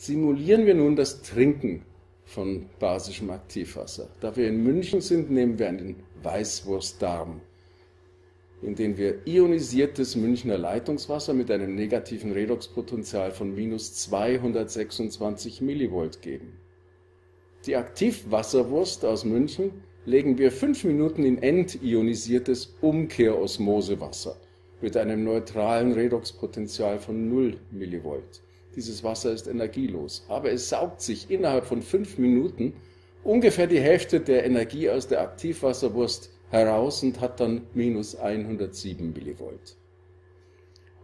simulieren wir nun das Trinken von basischem Aktivwasser. Da wir in München sind, nehmen wir einen Weißwurstdarm, in den wir ionisiertes Münchner Leitungswasser mit einem negativen Redoxpotential von minus 226 Millivolt geben. Die Aktivwasserwurst aus München legen wir 5 Minuten in entionisiertes Umkehrosmosewasser mit einem neutralen Redoxpotential von 0 Millivolt. Dieses Wasser ist energielos, aber es saugt sich innerhalb von 5 Minuten ungefähr die Hälfte der Energie aus der Aktivwasserwurst heraus und hat dann minus 107 Millivolt.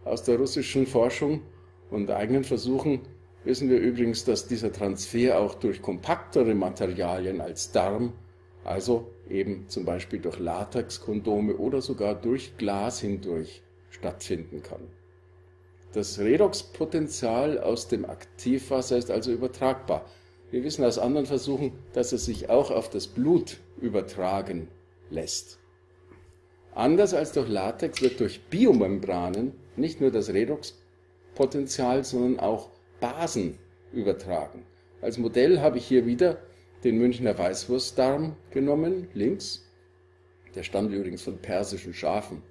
Aus der russischen Forschung und eigenen Versuchen wissen wir übrigens, dass dieser Transfer auch durch kompaktere Materialien als Darm, also eben zum Beispiel durch Latexkondome oder sogar durch Glas hindurch stattfinden kann. Das Redoxpotential aus dem Aktivwasser ist also übertragbar. Wir wissen aus anderen Versuchen, dass es sich auch auf das Blut übertragen lässt. Anders als durch Latex wird durch Biomembranen nicht nur das Redoxpotential, sondern auch Basen übertragen. Als Modell habe ich hier wieder den Münchner Weißwurstdarm genommen, links. Der stammt übrigens von persischen Schafen.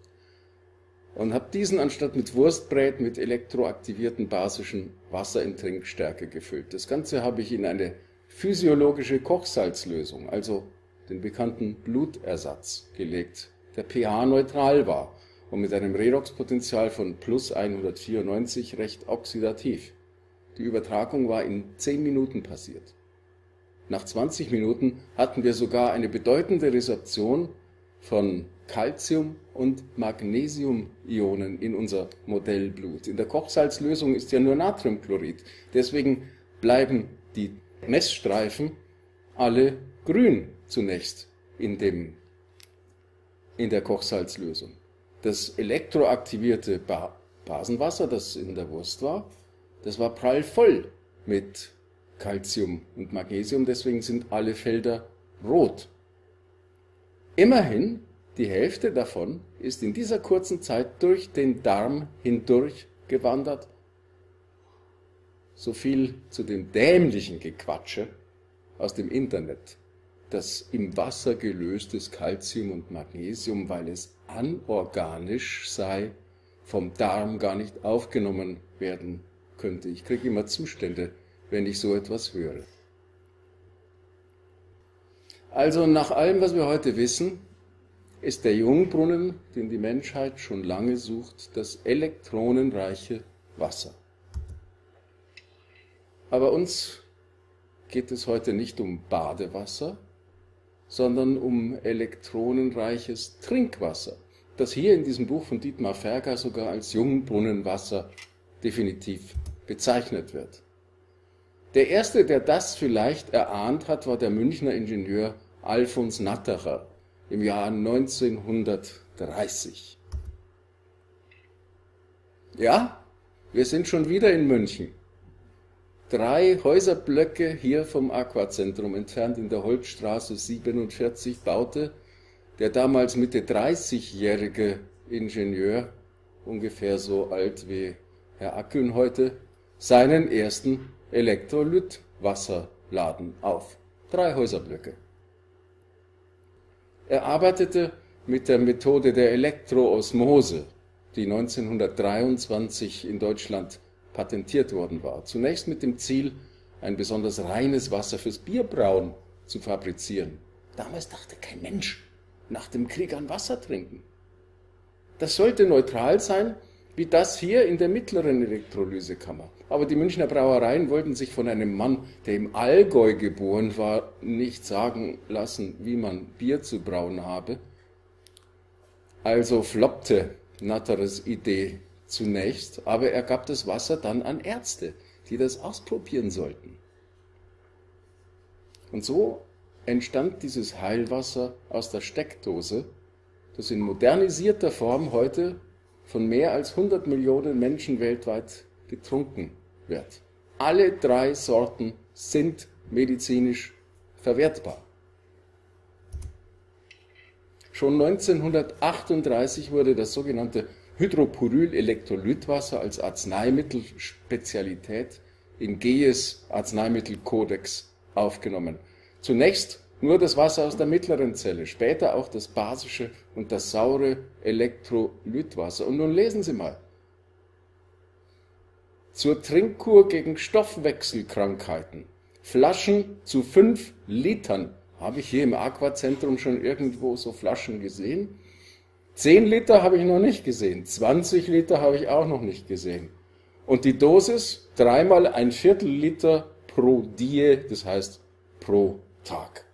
Und habe diesen anstatt mit Wurstbrät mit elektroaktiviertem basischen Wasser in Trinkstärke gefüllt. Das Ganze habe ich in eine physiologische Kochsalzlösung, also den bekannten Blutersatz, gelegt, der pH-neutral war und mit einem Redoxpotential von plus 194 recht oxidativ. Die Übertragung war in 10 Minuten passiert. Nach 20 Minuten hatten wir sogar eine bedeutende Resorption von Calcium- und Magnesium-Ionen in unser Modellblut. In der Kochsalzlösung ist ja nur Natriumchlorid. Deswegen bleiben die Messstreifen alle grün zunächst in der Kochsalzlösung. Das elektroaktivierte Basenwasser, das in der Wurst war, das war prallvoll mit Calcium und Magnesium, deswegen sind alle Felder rot. Immerhin, die Hälfte davon ist in dieser kurzen Zeit durch den Darm hindurch gewandert. So viel zu dem dämlichen Gequatsche aus dem Internet, dass im Wasser gelöstes Calcium und Magnesium, weil es anorganisch sei, vom Darm gar nicht aufgenommen werden könnte. Ich kriege immer Zustände, wenn ich so etwas höre. Also nach allem, was wir heute wissen, ist der Jungbrunnen, den die Menschheit schon lange sucht, das elektronenreiche Wasser. Aber uns geht es heute nicht um Badewasser, sondern um elektronenreiches Trinkwasser, das hier in diesem Buch von Dietmar Ferger sogar als Jungbrunnenwasser definitiv bezeichnet wird. Der erste, der das vielleicht erahnt hat, war der Münchner Ingenieur Alfons Nattacher im Jahr 1930. Ja, wir sind schon wieder in München. 3 Häuserblöcke hier vom Aquazentrum entfernt in der Holzstraße 47 baute der damals Mitte 30-jährige Ingenieur, ungefähr so alt wie Herr Akün heute, seinen ersten Elektrolytwasserladen auf. 3 Häuserblöcke. Er arbeitete mit der Methode der Elektroosmose, die 1923 in Deutschland patentiert worden war. Zunächst mit dem Ziel, ein besonders reines Wasser fürs Bierbrauen zu fabrizieren. Damals dachte kein Mensch nach dem Krieg an Wasser trinken. Das sollte neutral sein, wie das hier in der mittleren Elektrolysekammer. Aber die Münchner Brauereien wollten sich von einem Mann, der im Allgäu geboren war, nicht sagen lassen, wie man Bier zu brauen habe. Also floppte Natterers Idee zunächst, aber er gab das Wasser dann an Ärzte, die das ausprobieren sollten. Und so entstand dieses Heilwasser aus der Steckdose, das in modernisierter Form heute von mehr als 100 Millionen Menschen weltweit getrunken wird. Alle 3 Sorten sind medizinisch verwertbar. Schon 1938 wurde das sogenannte Hydroporyl-Elektrolytwasser als Arzneimittelspezialität in GES Arzneimittelkodex aufgenommen. Zunächst nur das Wasser aus der mittleren Zelle, später auch das basische und das saure Elektrolytwasser. Und nun lesen Sie mal. Zur Trinkkur gegen Stoffwechselkrankheiten. Flaschen zu 5 Litern. Habe ich hier im Aquazentrum schon irgendwo so Flaschen gesehen? 10 Liter habe ich noch nicht gesehen. 20 Liter habe ich auch noch nicht gesehen. Und die Dosis 3-mal ein Viertel Liter pro Die, das heißt pro Tag.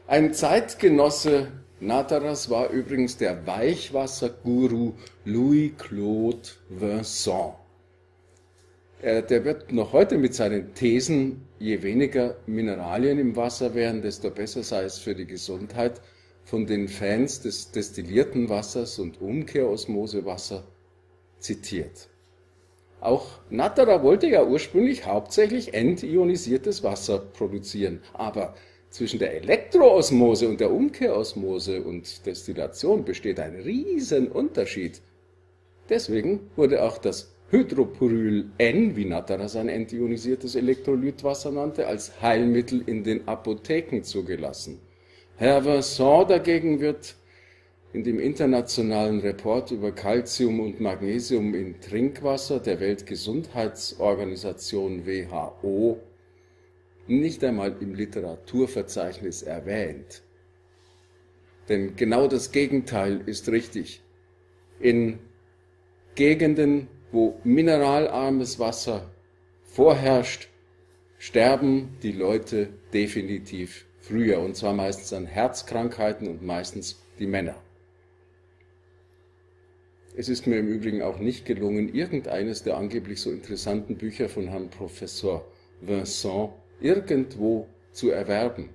Ein Zeitgenosse Natteras war übrigens der Weichwasserguru Louis-Claude Vincent. Der wird noch heute mit seinen Thesen, je weniger Mineralien im Wasser wären, desto besser sei es für die Gesundheit, von den Fans des destillierten Wassers und Umkehrosmosewasser zitiert. Auch Natterer wollte ja ursprünglich hauptsächlich entionisiertes Wasser produzieren, aber zwischen der Elektroosmose und der Umkehrosmose und Destillation besteht ein riesen Unterschied. Deswegen wurde auch das Hydroporyl-N, wie Natterer sein entionisiertes Elektrolytwasser nannte, als Heilmittel in den Apotheken zugelassen. Herr Vincent dagegen wird in dem internationalen Report über Calcium und Magnesium in Trinkwasser der Weltgesundheitsorganisation WHO nicht einmal im Literaturverzeichnis erwähnt. Denn genau das Gegenteil ist richtig. In Gegenden, wo mineralarmes Wasser vorherrscht, sterben die Leute definitiv früher, und zwar meistens an Herzkrankheiten und meistens die Männer. Es ist mir im Übrigen auch nicht gelungen, irgendeines der angeblich so interessanten Bücher von Herrn Professor Vincent irgendwo zu erwerben.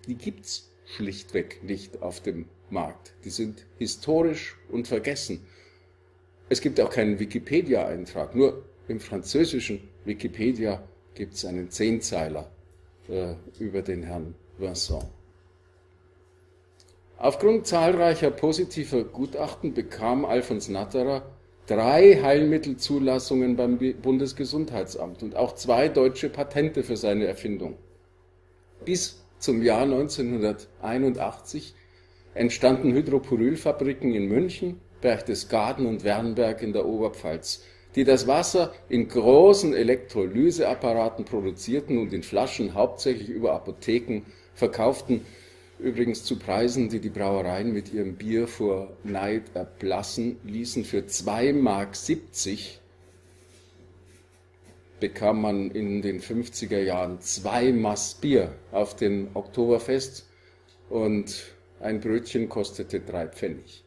Die gibt's schlichtweg nicht auf dem Markt. Die sind historisch und vergessen. Es gibt auch keinen Wikipedia-Eintrag. Nur im französischen Wikipedia gibt es einen 10-Zeiler über den Herrn Vincent. Aufgrund zahlreicher positiver Gutachten bekam Alfons Natterer 3 Heilmittelzulassungen beim Bundesgesundheitsamt und auch 2 deutsche Patente für seine Erfindung. Bis zum Jahr 1981 entstanden Hydroporylfabriken in München, Berchtesgaden und Wernberg in der Oberpfalz, die das Wasser in großen Elektrolyseapparaten produzierten und in Flaschen hauptsächlich über Apotheken verkauften, übrigens zu Preisen, die die Brauereien mit ihrem Bier vor Neid erblassen ließen. Für 2,70 Mark bekam man in den 50er Jahren 2 Maß Bier auf dem Oktoberfest und ein Brötchen kostete 3 Pfennig.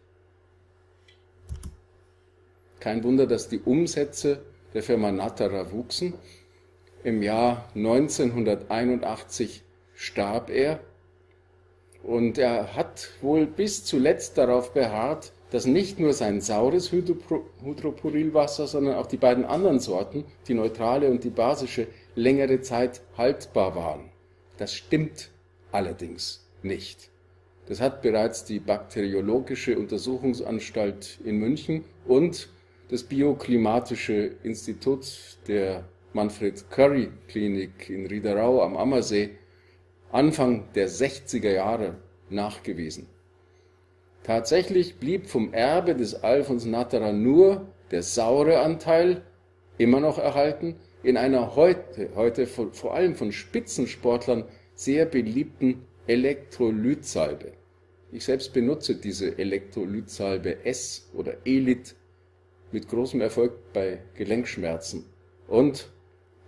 Kein Wunder, dass die Umsätze der Firma Natterer wuchsen. Im Jahr 1981 starb er. Und er hat wohl bis zuletzt darauf beharrt, dass nicht nur sein saures Hydroporylwasser, sondern auch die beiden anderen Sorten, die neutrale und die basische, längere Zeit haltbar waren. Das stimmt allerdings nicht. Das hat bereits die Bakteriologische Untersuchungsanstalt in München und das Bioklimatische Institut der Manfred-Curry-Klinik in Riederau am Ammersee Anfang der 60er Jahre nachgewiesen. Tatsächlich blieb vom Erbe des Alfons Natterer nur der saure Anteil immer noch erhalten in einer heute vor allem von Spitzensportlern sehr beliebten Elektrolytsalbe. Ich selbst benutze diese Elektrolytsalbe S oder Elit mit großem Erfolg bei Gelenkschmerzen. Und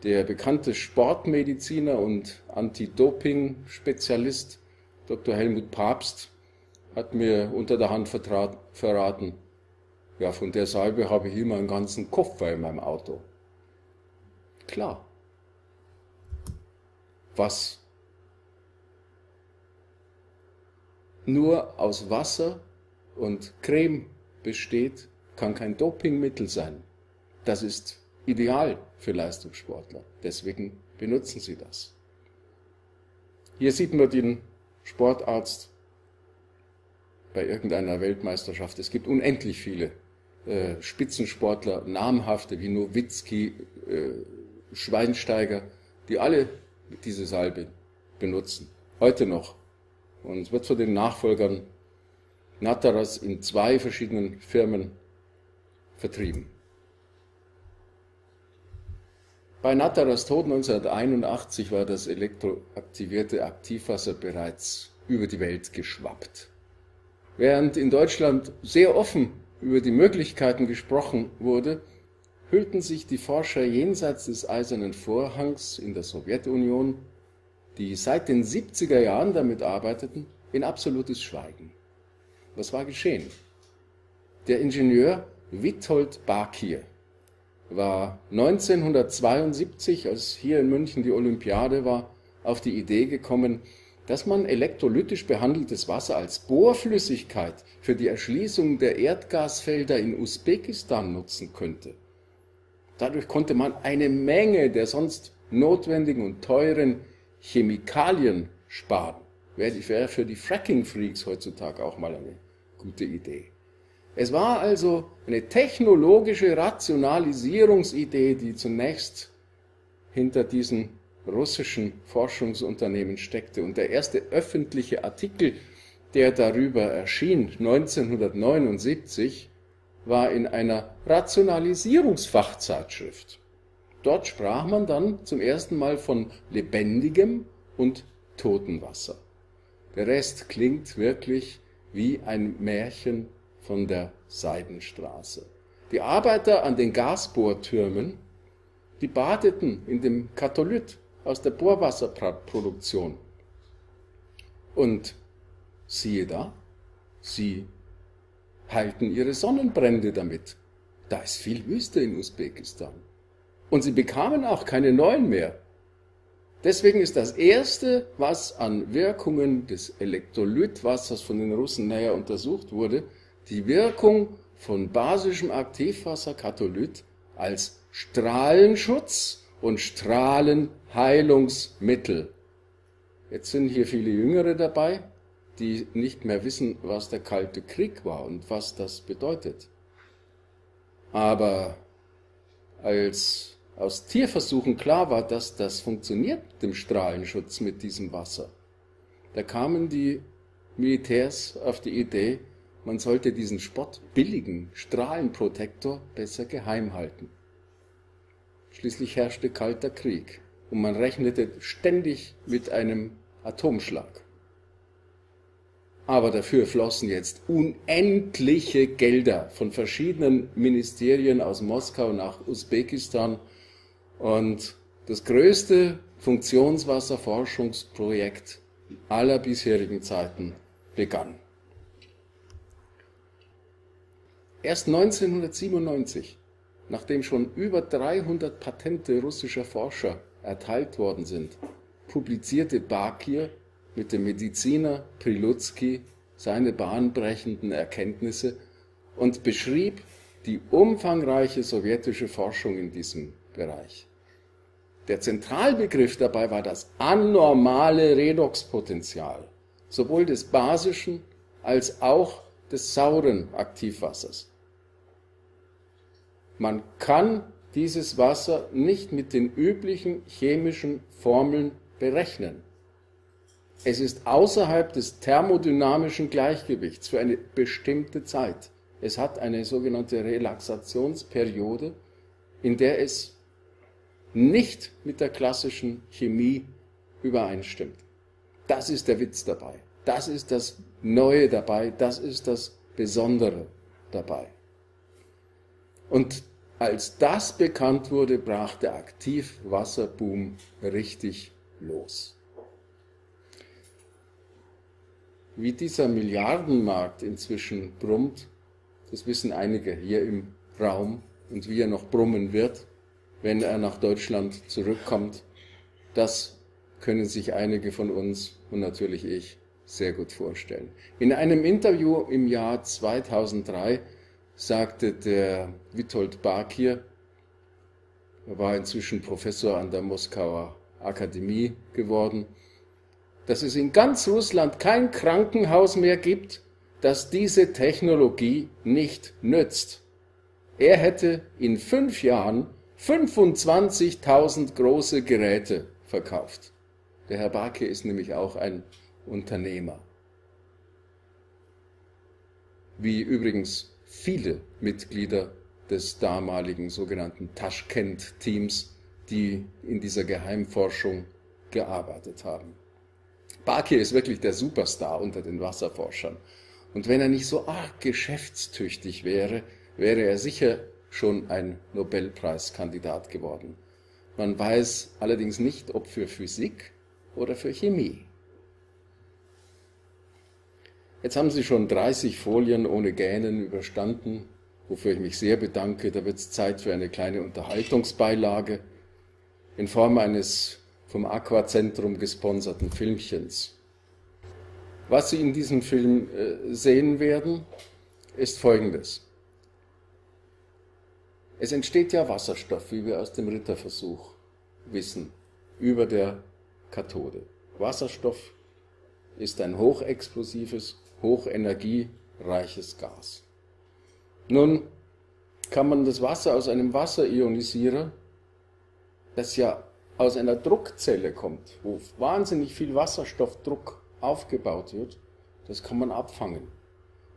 der bekannte Sportmediziner und Anti-Doping-Spezialist Dr. Helmut Pabst hat mir unter der Hand verraten, ja, von der Salbe habe ich immer einen ganzen Koffer in meinem Auto. Klar. Was nur aus Wasser und Creme besteht, kann kein Dopingmittel sein. Das ist ideal für Leistungssportler. Deswegen benutzen sie das. Hier sieht man den Sportarzt bei irgendeiner Weltmeisterschaft. Es gibt unendlich viele Spitzensportler, namhafte wie Nowitzki, Schweinsteiger, die alle diese Salbe benutzen, heute noch. Und es wird von den Nachfolgern Nataras in 2 verschiedenen Firmen vertrieben. Bei Nataras Tod 1981 war das elektroaktivierte Aktivwasser bereits über die Welt geschwappt. Während in Deutschland sehr offen über die Möglichkeiten gesprochen wurde, hüllten sich die Forscher jenseits des Eisernen Vorhangs in der Sowjetunion, die seit den 70er Jahren damit arbeiteten, in absolutes Schweigen. Was war geschehen? Der Ingenieur Witold Bakir war 1972, als hier in München die Olympiade war, auf die Idee gekommen, dass man elektrolytisch behandeltes Wasser als Bohrflüssigkeit für die Erschließung der Erdgasfelder in Usbekistan nutzen könnte. Dadurch konnte man eine Menge der sonst notwendigen und teuren Chemikalien sparen. Wäre für die Fracking-Freaks heutzutage auch mal eine gute Idee. Es war also eine technologische Rationalisierungsidee, die zunächst hinter diesen russischen Forschungsunternehmen steckte. Und der erste öffentliche Artikel, der darüber erschien, 1979, war in einer Rationalisierungsfachzeitschrift. Dort sprach man dann zum ersten Mal von lebendigem und totem Wasser. Der Rest klingt wirklich wie ein Märchen von der Seidenstraße. Die Arbeiter an den Gasbohrtürmen, die badeten in dem Katholyt aus der Bohrwasserproduktion. Und siehe da, sie heilten ihre Sonnenbrände damit. Da ist viel Wüste in Usbekistan. Und sie bekamen auch keine neuen mehr. Deswegen ist das Erste, was an Wirkungen des Elektrolytwassers von den Russen näher untersucht wurde, die Wirkung von basischem Aktivwasser, Katholyt, als Strahlenschutz und Strahlenheilungsmittel. Jetzt sind hier viele Jüngere dabei, die nicht mehr wissen, was der Kalte Krieg war und was das bedeutet. Aber als aus Tierversuchen klar war, dass das funktioniert mit dem Strahlenschutz mit diesem Wasser, da kamen die Militärs auf die Idee, man sollte diesen spottbilligen Strahlenprotektor besser geheim halten. Schließlich herrschte Kalter Krieg und man rechnete ständig mit einem Atomschlag. Aber dafür flossen jetzt unendliche Gelder von verschiedenen Ministerien aus Moskau nach Usbekistan und das größte Funktionswasserforschungsprojekt aller bisherigen Zeiten begann. Erst 1997, nachdem schon über 300 Patente russischer Forscher erteilt worden sind, publizierte Bakir mit dem Mediziner Prilutsky seine bahnbrechenden Erkenntnisse und beschrieb die umfangreiche sowjetische Forschung in diesem Bereich. Der Zentralbegriff dabei war das anormale Redoxpotential, sowohl des basischen als auch des sauren Aktivwassers. Man kann dieses Wasser nicht mit den üblichen chemischen Formeln berechnen. Es ist außerhalb des thermodynamischen Gleichgewichts für eine bestimmte Zeit. Es hat eine sogenannte Relaxationsperiode, in der es nicht mit der klassischen Chemie übereinstimmt. Das ist der Witz dabei. Das ist das Neue dabei. Das ist das Besondere dabei. Und als das bekannt wurde, brach der Aktivwasserboom richtig los. Wie dieser Milliardenmarkt inzwischen brummt, das wissen einige hier im Raum, und wie er noch brummen wird, wenn er nach Deutschland zurückkommt, das können sich einige von uns und natürlich ich sehr gut vorstellen. In einem Interview im Jahr 2003 sagte der Witold Bakir, er war inzwischen Professor an der Moskauer Akademie geworden, dass es in ganz Russland kein Krankenhaus mehr gibt, das diese Technologie nicht nützt. Er hätte in 5 Jahren 25.000 große Geräte verkauft. Der Herr Baake ist nämlich auch ein Unternehmer. Wie übrigens viele Mitglieder des damaligen sogenannten Taschkent-Teams, die in dieser Geheimforschung gearbeitet haben. Baake ist wirklich der Superstar unter den Wasserforschern. Und wenn er nicht so arg geschäftstüchtig wäre, wäre er sicher schon ein Nobelpreiskandidat geworden. Man weiß allerdings nicht, ob für Physik oder für Chemie. Jetzt haben Sie schon 30 Folien ohne Gähnen überstanden, wofür ich mich sehr bedanke. Da wird es Zeit für eine kleine Unterhaltungsbeilage in Form eines vom Aquazentrum gesponserten Filmchens. Was Sie in diesem Film sehen werden, ist Folgendes. Es entsteht ja Wasserstoff, wie wir aus dem Ritterversuch wissen, über der Kathode. Wasserstoff ist ein hochexplosives, hochenergiereiches Gas. Nun kann man das Wasser aus einem Wasserionisierer, das ja aus einer Druckzelle kommt, wo wahnsinnig viel Wasserstoffdruck aufgebaut wird, das kann man abfangen.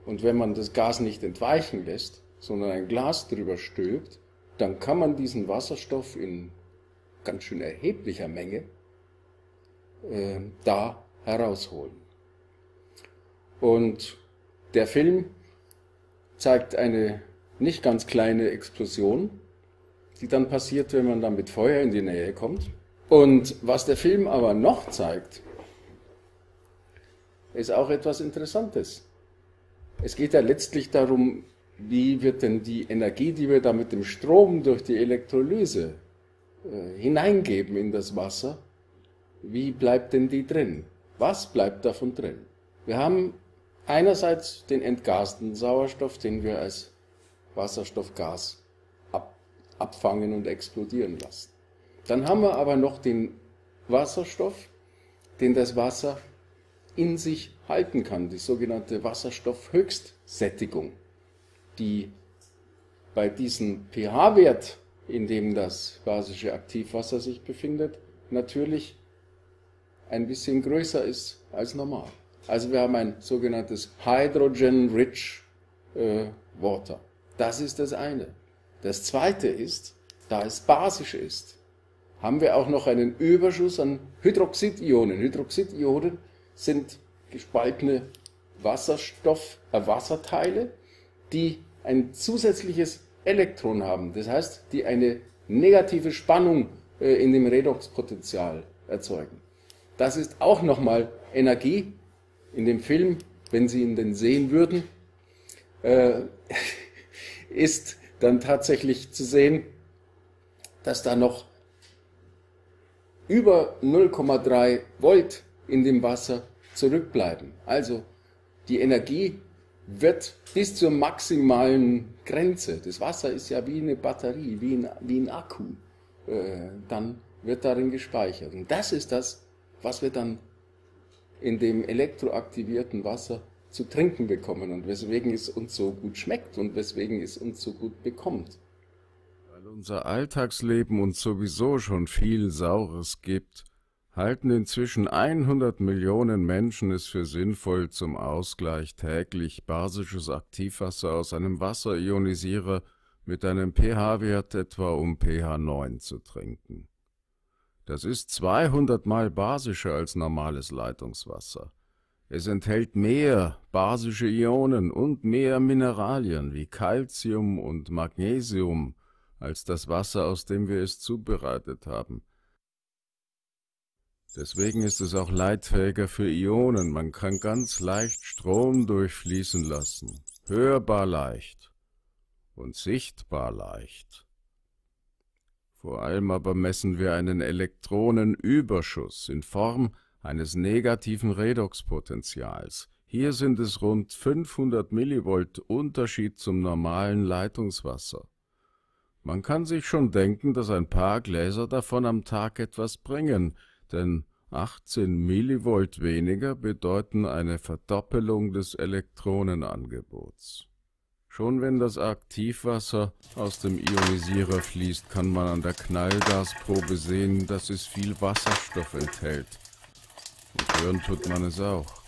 Und wenn man das Gas nicht entweichen lässt, sondern ein Glas drüber stülpt, dann kann man diesen Wasserstoff in ganz schön erheblicher Menge da herausholen. Und der Film zeigt eine nicht ganz kleine Explosion, die dann passiert, wenn man dann mit Feuer in die Nähe kommt. Und was der Film aber noch zeigt, ist auch etwas Interessantes. Es geht ja letztlich darum, wie wird denn die Energie, die wir da mit dem Strom durch die Elektrolyse hineingeben in das Wasser, wie bleibt denn die drin? Was bleibt davon drin? Wir haben einerseits den entgasten Sauerstoff, den wir als Wasserstoffgas abfangen und explodieren lassen. Dann haben wir aber noch den Wasserstoff, den das Wasser in sich halten kann, die sogenannte Wasserstoffhöchstsättigung, die bei diesem pH-Wert, in dem das basische Aktivwasser sich befindet, natürlich ein bisschen größer ist als normal. Also wir haben ein sogenanntes Hydrogen-Rich Water. Das ist das eine. Das zweite ist, da es basisch ist, haben wir auch noch einen Überschuss an Hydroxidionen. Hydroxidionen sind gespaltene Wasserteile, die ein zusätzliches Elektron haben. Das heißt, die eine negative Spannung in dem Redoxpotential erzeugen. Das ist auch nochmal Energie. In dem Film, wenn Sie ihn denn sehen würden, ist dann tatsächlich zu sehen, dass da noch über 0,3 Volt in dem Wasser zurückbleiben. Also die Energie wird bis zur maximalen Grenze, das Wasser ist ja wie eine Batterie, wie ein Akku, dann wird darin gespeichert. Und das ist das, was wir dann in dem elektroaktivierten Wasser zu trinken bekommen und weswegen es uns so gut schmeckt und weswegen es uns so gut bekommt. Weil unser Alltagsleben uns sowieso schon viel Saures gibt, halten inzwischen 100 Millionen Menschen es für sinnvoll, zum Ausgleich täglich basisches Aktivwasser aus einem Wasserionisierer mit einem pH-Wert etwa um pH 9 zu trinken. Das ist 200 Mal basischer als normales Leitungswasser. Es enthält mehr basische Ionen und mehr Mineralien wie Calcium und Magnesium als das Wasser, aus dem wir es zubereitet haben. Deswegen ist es auch leitfähiger für Ionen. Man kann ganz leicht Strom durchfließen lassen, hörbar leicht und sichtbar leicht. Vor allem aber messen wir einen Elektronenüberschuss in Form eines negativen Redoxpotentials. Hier sind es rund 500 Millivolt Unterschied zum normalen Leitungswasser. Man kann sich schon denken, dass ein paar Gläser davon am Tag etwas bringen, denn 18 Millivolt weniger bedeuten eine Verdoppelung des Elektronenangebots. Schon wenn das Aktivwasser aus dem Ionisierer fließt, kann man an der Knallgasprobe sehen, dass es viel Wasserstoff enthält. Und hören tut man es auch.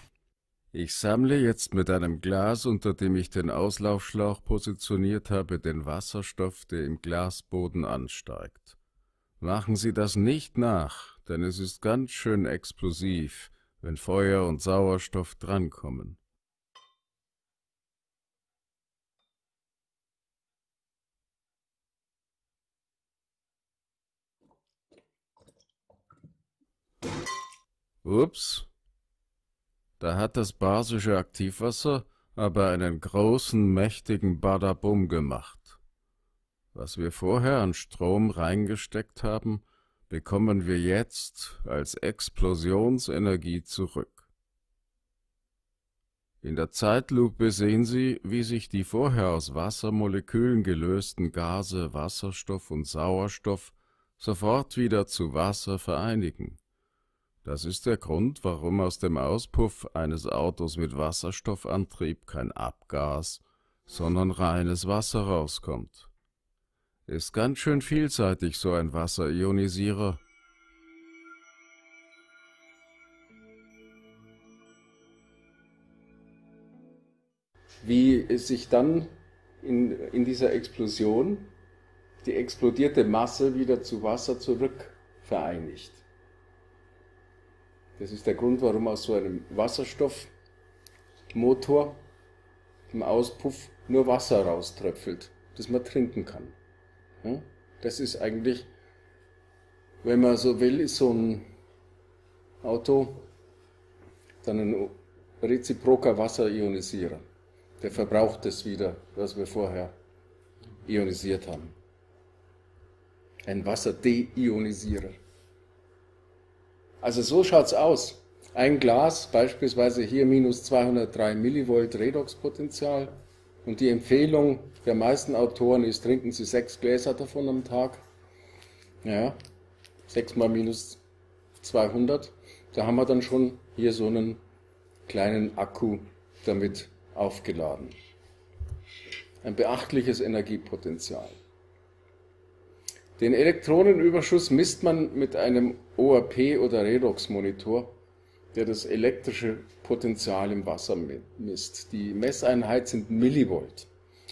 Ich sammle jetzt mit einem Glas, unter dem ich den Auslaufschlauch positioniert habe, den Wasserstoff, der im Glasboden ansteigt. Machen Sie das nicht nach, denn es ist ganz schön explosiv, wenn Feuer und Sauerstoff drankommen. Ups, da hat das basische Aktivwasser aber einen großen, mächtigen Badabum gemacht. Was wir vorher an Strom reingesteckt haben, bekommen wir jetzt als Explosionsenergie zurück. In der Zeitlupe sehen Sie, wie sich die vorher aus Wassermolekülen gelösten Gase Wasserstoff und Sauerstoff sofort wieder zu Wasser vereinigen. Das ist der Grund, warum aus dem Auspuff eines Autos mit Wasserstoffantrieb kein Abgas, sondern reines Wasser rauskommt. Ist ganz schön vielseitig so ein Wasserionisierer. Wie es sich dann in dieser Explosion die explodierte Masse wieder zu Wasser zurück vereinigt. Das ist der Grund, warum aus so einem Wasserstoffmotor im Auspuff nur Wasser rauströpfelt, das man trinken kann. Das ist eigentlich, wenn man so will, ist so ein Auto dann ein reziproker Wasserionisierer. Der verbraucht das wieder, was wir vorher ionisiert haben. Ein Wasserdeionisierer. Also so schaut's aus. Ein Glas, beispielsweise hier minus 203 Millivolt Redoxpotential. Und die Empfehlung der meisten Autoren ist, trinken Sie 6 Gläser davon am Tag. Ja, 6 mal minus 200. Da haben wir dann schon hier so einen kleinen Akku damit aufgeladen. Ein beachtliches Energiepotenzial. Den Elektronenüberschuss misst man mit einem ORP- oder Redoxmonitor, der das elektrische Potenzial im Wasser misst. Die Messeinheit sind Millivolt.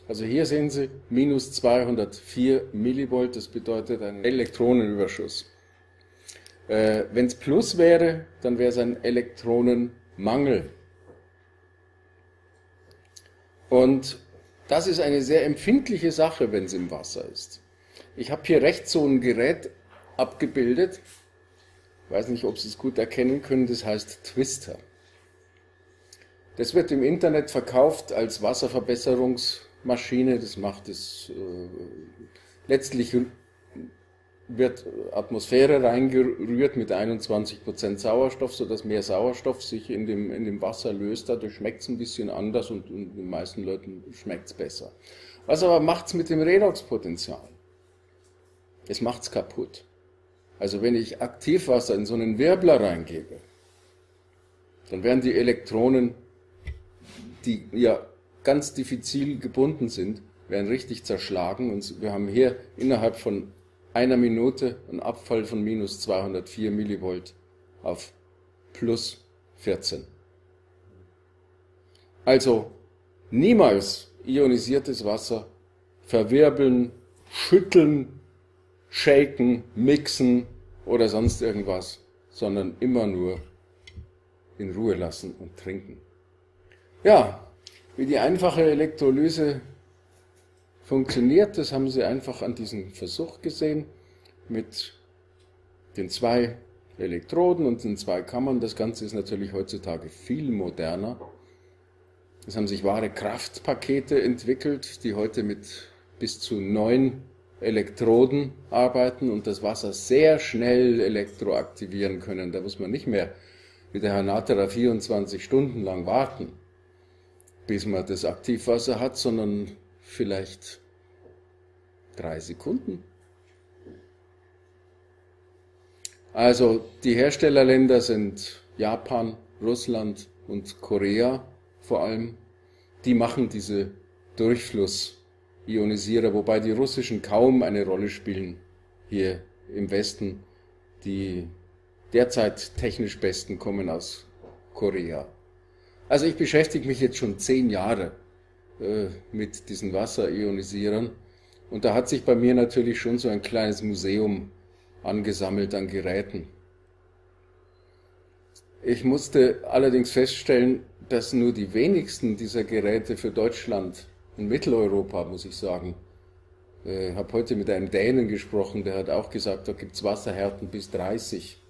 Also hier sehen Sie minus 204 Millivolt, das bedeutet einen Elektronenüberschuss. Wenn es plus wäre, dann wäre es ein Elektronenmangel. Und das ist eine sehr empfindliche Sache, wenn es im Wasser ist. Ich habe hier rechts so ein Gerät abgebildet. Ich weiß nicht, ob Sie es gut erkennen können, das heißt Twister. Das wird im Internet verkauft als Wasserverbesserungsmaschine. Das macht es, letztlich wird Atmosphäre reingerührt mit 21% Sauerstoff, sodass mehr Sauerstoff sich in dem Wasser löst. Dadurch schmeckt es ein bisschen anders und den meisten Leuten schmeckt es besser. Was aber macht es mit dem Redoxpotenzial? Es macht es kaputt. Also wenn ich Aktivwasser in so einen Wirbler reingebe, dann werden die Elektronen, die ja ganz diffizil gebunden sind, werden richtig zerschlagen. Und wir haben hier innerhalb von einer Minute einen Abfall von minus 204 Millivolt auf plus 14. Also niemals ionisiertes Wasser verwirbeln, schütteln, shaken, mixen oder sonst irgendwas, sondern immer nur in Ruhe lassen und trinken. Ja, wie die einfache Elektrolyse funktioniert, das haben Sie einfach an diesem Versuch gesehen mit den 2 Elektroden und den 2 Kammern. Das Ganze ist natürlich heutzutage viel moderner. Es haben sich wahre Kraftpakete entwickelt, die heute mit bis zu 9 Elektroden arbeiten und das Wasser sehr schnell elektroaktivieren können. Da muss man nicht mehr wie der Herr Natterer 24 Stunden lang warten, bis man das Aktivwasser hat, sondern vielleicht 3 Sekunden. Also die Herstellerländer sind Japan, Russland und Korea vor allem. Die machen diese Durchfluss-Ionisierer, wobei die russischen kaum eine Rolle spielen hier im Westen. Die derzeit technisch besten kommen aus Korea. Also ich beschäftige mich jetzt schon 10 Jahre mit diesen Wasserionisierern und da hat sich bei mir natürlich schon so ein kleines Museum angesammelt an Geräten. Ich musste allerdings feststellen, dass nur die wenigsten dieser Geräte für Deutschland und Mitteleuropa, muss ich sagen, ich habe heute mit einem Dänen gesprochen, der hat auch gesagt, da gibt es Wasserhärten bis 30.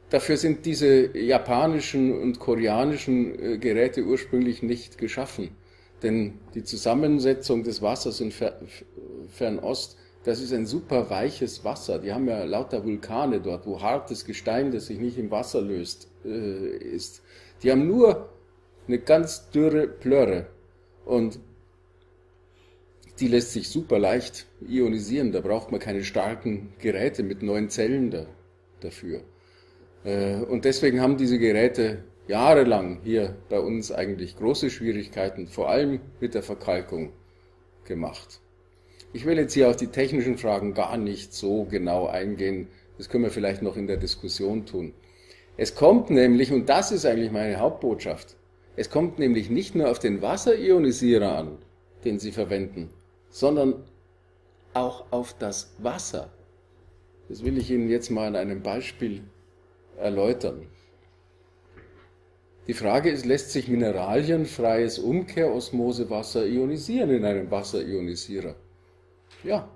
Dafür sind diese japanischen und koreanischen Geräte ursprünglich nicht geschaffen. Denn die Zusammensetzung des Wassers in Fernost, das ist ein super weiches Wasser. Die haben ja lauter Vulkane dort, wo hartes Gestein, das sich nicht im Wasser löst, ist. Die haben nur eine ganz dürre Plörre und die lässt sich super leicht ionisieren. Da braucht man keine starken Geräte mit 9 Zellen dafür. Und deswegen haben diese Geräte jahrelang hier bei uns eigentlich große Schwierigkeiten, vor allem mit der Verkalkung gemacht. Ich will jetzt hier auf die technischen Fragen gar nicht so genau eingehen, das können wir vielleicht noch in der Diskussion tun. Es kommt nämlich, und das ist eigentlich meine Hauptbotschaft, es kommt nämlich nicht nur auf den Wasserionisierer an, den Sie verwenden, sondern auch auf das Wasser. Das will ich Ihnen jetzt mal an einem Beispiel erläutern. Die Frage ist, lässt sich mineralienfreies Umkehrosmosewasser ionisieren in einem Wasserionisierer? Ja.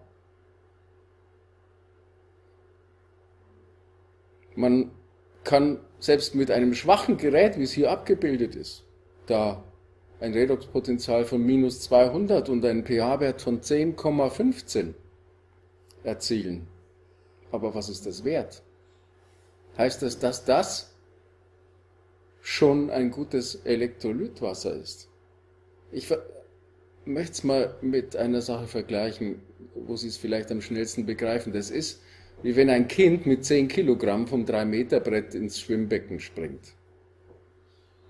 Man kann selbst mit einem schwachen Gerät, wie es hier abgebildet ist, da ein Redoxpotential von minus 200 und einen pH-Wert von 10,15 erzielen. Aber was ist das wert? Heißt das, dass das schon ein gutes Elektrolytwasser ist? Ich möchte es mal mit einer Sache vergleichen, wo Sie es vielleicht am schnellsten begreifen. Das ist, wie wenn ein Kind mit 10 Kilogramm vom 3-Meter-Brett ins Schwimmbecken springt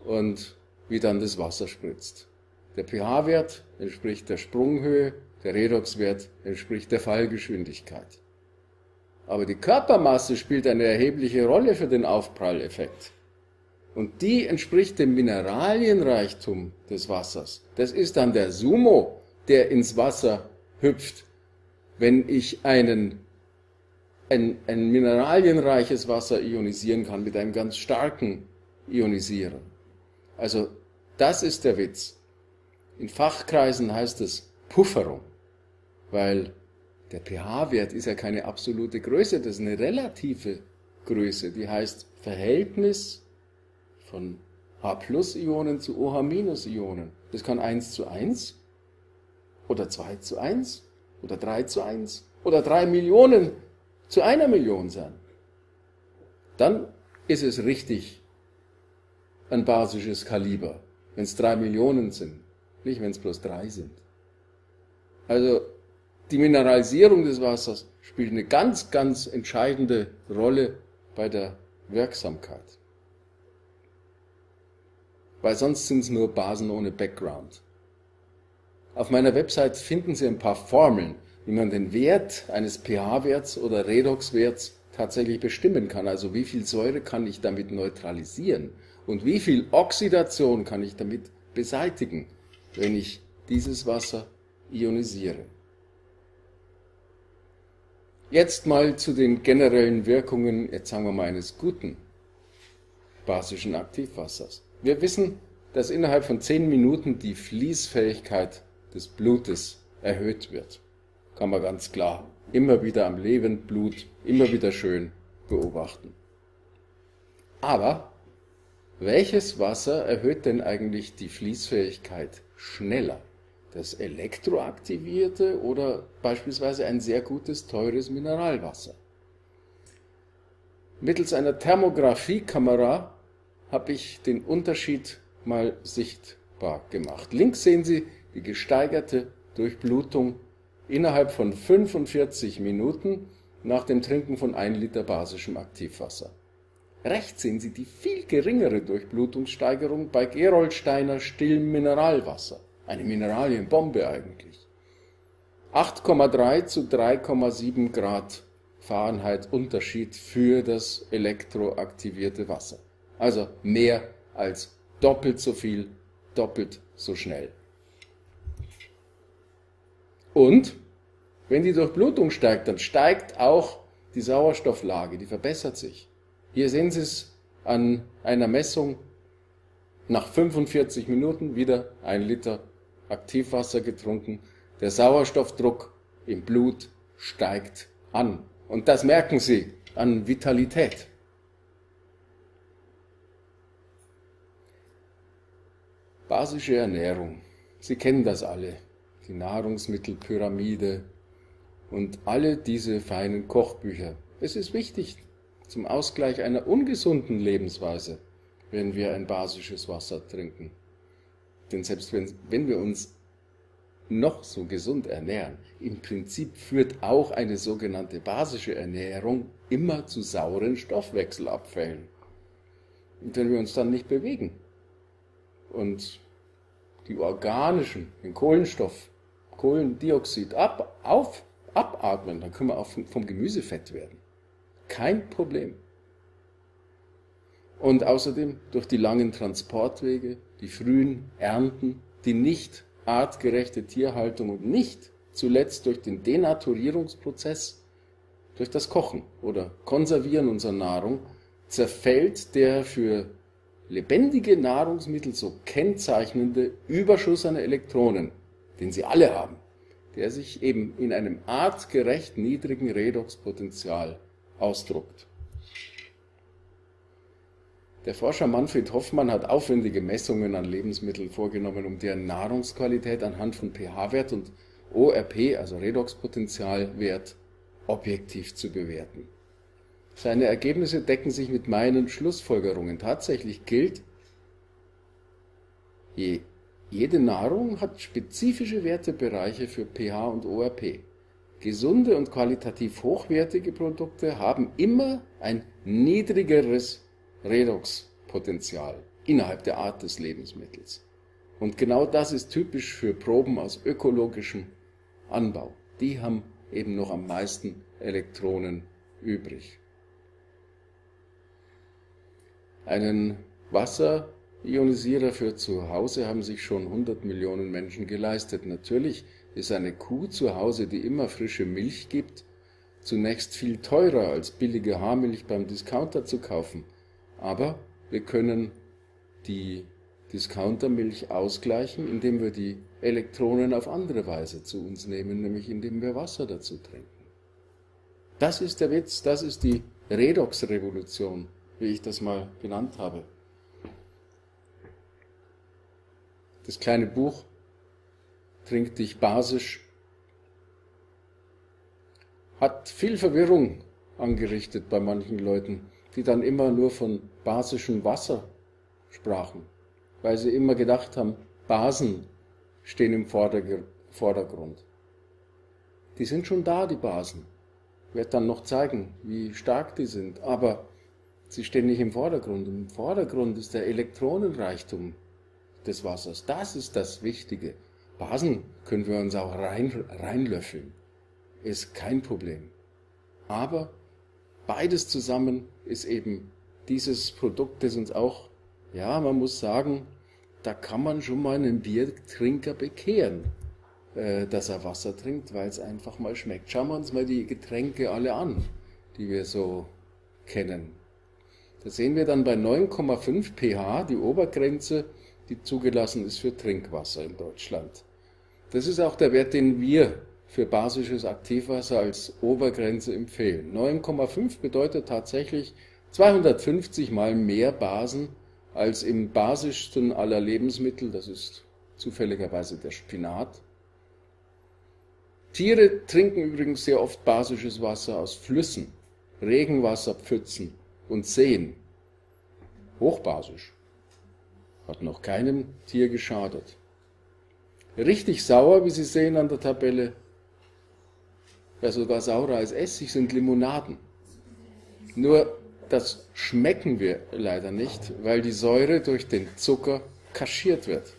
und wie dann das Wasser spritzt. Der pH-Wert entspricht der Sprunghöhe, der Redoxwert entspricht der Fallgeschwindigkeit. Aber die Körpermasse spielt eine erhebliche Rolle für den Aufpralleffekt. Und die entspricht dem Mineralienreichtum des Wassers. Das ist dann der Sumo, der ins Wasser hüpft, wenn ich ein mineralienreiches Wasser ionisieren kann mit einem ganz starken Ionisierer. Also das ist der Witz. In Fachkreisen heißt es Pufferung, weil der pH-Wert ist ja keine absolute Größe, das ist eine relative Größe, die heißt Verhältnis von H+-Ionen zu OH-Ionen. Das kann 1:1 oder 2:1 oder 3:1 oder 3 Millionen zu 1 Million sein. Dann ist es richtig ein basisches Kaliber, wenn es 3 Millionen sind, nicht wenn es bloß 3 sind. Also die Mineralisierung des Wassers spielt eine ganz, ganz entscheidende Rolle bei der Wirksamkeit. Weil sonst sind es nur Basen ohne Background. Auf meiner Website finden Sie ein paar Formeln, wie man den Wert eines pH-Werts oder Redoxwerts tatsächlich bestimmen kann. Also wie viel Säure kann ich damit neutralisieren und wie viel Oxidation kann ich damit beseitigen, wenn ich dieses Wasser ionisiere. Jetzt mal zu den generellen Wirkungen, jetzt sagen wir mal, eines guten basischen Aktivwassers. Wir wissen, dass innerhalb von 10 Minuten die Fließfähigkeit des Blutes erhöht wird. Kann man ganz klar immer wieder am lebenden Blut, immer wieder schön beobachten. Aber welches Wasser erhöht denn eigentlich die Fließfähigkeit schneller? Das elektroaktivierte oder beispielsweise ein sehr gutes, teures Mineralwasser? Mittels einer Thermographiekamera habe ich den Unterschied mal sichtbar gemacht. Links sehen Sie die gesteigerte Durchblutung innerhalb von 45 Minuten nach dem Trinken von 1 Liter basischem Aktivwasser. Rechts sehen Sie die viel geringere Durchblutungssteigerung bei Gerolsteiner stillem Mineralwasser. Eine Mineralienbombe eigentlich. 8,3 zu 3,7 Grad Fahrenheit Unterschied für das elektroaktivierte Wasser. Also mehr als doppelt so viel, doppelt so schnell. Und wenn die Durchblutung steigt, dann steigt auch die Sauerstofflage, die verbessert sich. Hier sehen Sie es an einer Messung. Nach 45 Minuten wieder 1 Liter Aktivwasser getrunken. Der Sauerstoffdruck im Blut steigt an. Und das merken Sie an Vitalität. Basische Ernährung. Sie kennen das alle. Die Nahrungsmittelpyramide und alle diese feinen Kochbücher. Es ist wichtig zum Ausgleich einer ungesunden Lebensweise, wenn wir ein basisches Wasser trinken. Denn selbst wenn wir uns noch so gesund ernähren, im Prinzip führt auch eine sogenannte basische Ernährung immer zu sauren Stoffwechselabfällen. Und wenn wir uns dann nicht bewegen und die organischen, den Kohlenstoff, Kohlendioxid abatmen, dann können wir auch vom Gemüse fett werden. Kein Problem. Und außerdem durch die langen Transportwege, die frühen Ernten, die nicht artgerechte Tierhaltung und nicht zuletzt durch den Denaturierungsprozess, durch das Kochen oder Konservieren unserer Nahrung, zerfällt der für lebendige Nahrungsmittel so kennzeichnende Überschuss an Elektronen, den sie alle haben, der sich eben in einem artgerecht niedrigen Redoxpotential ausdruckt. Der Forscher Manfred Hoffmann hat aufwendige Messungen an Lebensmitteln vorgenommen, um deren Nahrungsqualität anhand von pH-Wert und ORP, also Redoxpotentialwert, objektiv zu bewerten. Seine Ergebnisse decken sich mit meinen Schlussfolgerungen. Tatsächlich gilt, jede Nahrung hat spezifische Wertebereiche für pH und ORP. Gesunde und qualitativ hochwertige Produkte haben immer ein niedrigeres Redoxpotential innerhalb der Art des Lebensmittels. Und genau das ist typisch für Proben aus ökologischem Anbau. Die haben eben noch am meisten Elektronen übrig. Einen Wasserionisierer für zu Hause haben sich schon 100 Millionen Menschen geleistet. Natürlich ist eine Kuh zu Hause, die immer frische Milch gibt, zunächst viel teurer als billige Haarmilch beim Discounter zu kaufen. Aber wir können die Discountermilch ausgleichen, indem wir die Elektronen auf andere Weise zu uns nehmen, nämlich indem wir Wasser dazu trinken. Das ist der Witz, das ist die Redox-Revolution, wie ich das mal genannt habe. Das kleine Buch Trink dich basisch hat viel Verwirrung angerichtet bei manchen Leuten, die dann immer nur von basischem Wasser sprachen, weil sie immer gedacht haben, Basen stehen im Vordergrund. Die sind schon da, die Basen. Ich werde dann noch zeigen, wie stark die sind, aber sie stehen nicht im Vordergrund. Im Vordergrund ist der Elektronenreichtum des Wassers. Das ist das Wichtige. Basen können wir uns auch reinlöffeln. Ist kein Problem. Aber beides zusammen ist eben dieses Produkt, das uns auch, ja, man muss sagen, da kann man schon mal einen Biertrinker bekehren, dass er Wasser trinkt, weil es einfach mal schmeckt. Schauen wir uns mal die Getränke alle an, die wir so kennen. Da sehen wir dann bei 9,5 pH die Obergrenze, die zugelassen ist für Trinkwasser in Deutschland. Das ist auch der Wert, den wir für basisches Aktivwasser als Obergrenze empfehlen. 9,5 bedeutet tatsächlich 250 mal mehr Basen als im basischsten aller Lebensmittel, das ist zufälligerweise der Spinat. Tiere trinken übrigens sehr oft basisches Wasser aus Flüssen, Regenwasserpfützen und Seen. Hochbasisch. Hat noch keinem Tier geschadet. Richtig sauer, wie Sie sehen an der Tabelle, ja sogar saurer als Essig, sind Limonaden. Nur das schmecken wir leider nicht, weil die Säure durch den Zucker kaschiert wird.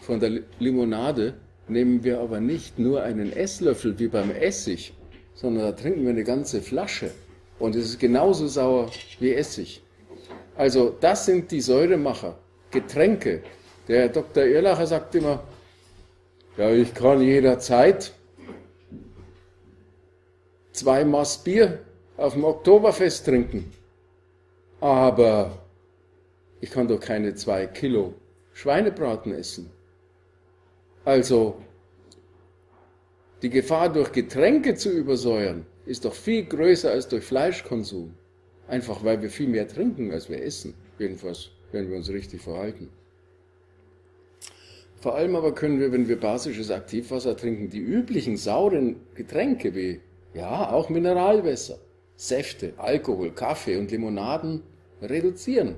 Von der Limonade nehmen wir aber nicht nur einen Esslöffel wie beim Essig, sondern da trinken wir eine ganze Flasche. Und es ist genauso sauer wie Essig. Also das sind die Säuremacher, Getränke. Der Herr Dr. Erlacher sagt immer, ja, ich kann jederzeit 2 Maß Bier auf dem Oktoberfest trinken, aber ich kann doch keine 2 Kilo Schweinebraten essen. Also die Gefahr, durch Getränke zu übersäuern, ist doch viel größer als durch Fleischkonsum. Einfach weil wir viel mehr trinken, als wir essen. Jedenfalls, wenn wir uns richtig verhalten. Vor allem aber können wir, wenn wir basisches Aktivwasser trinken, die üblichen sauren Getränke wie, ja, auch Mineralwässer, Säfte, Alkohol, Kaffee und Limonaden reduzieren.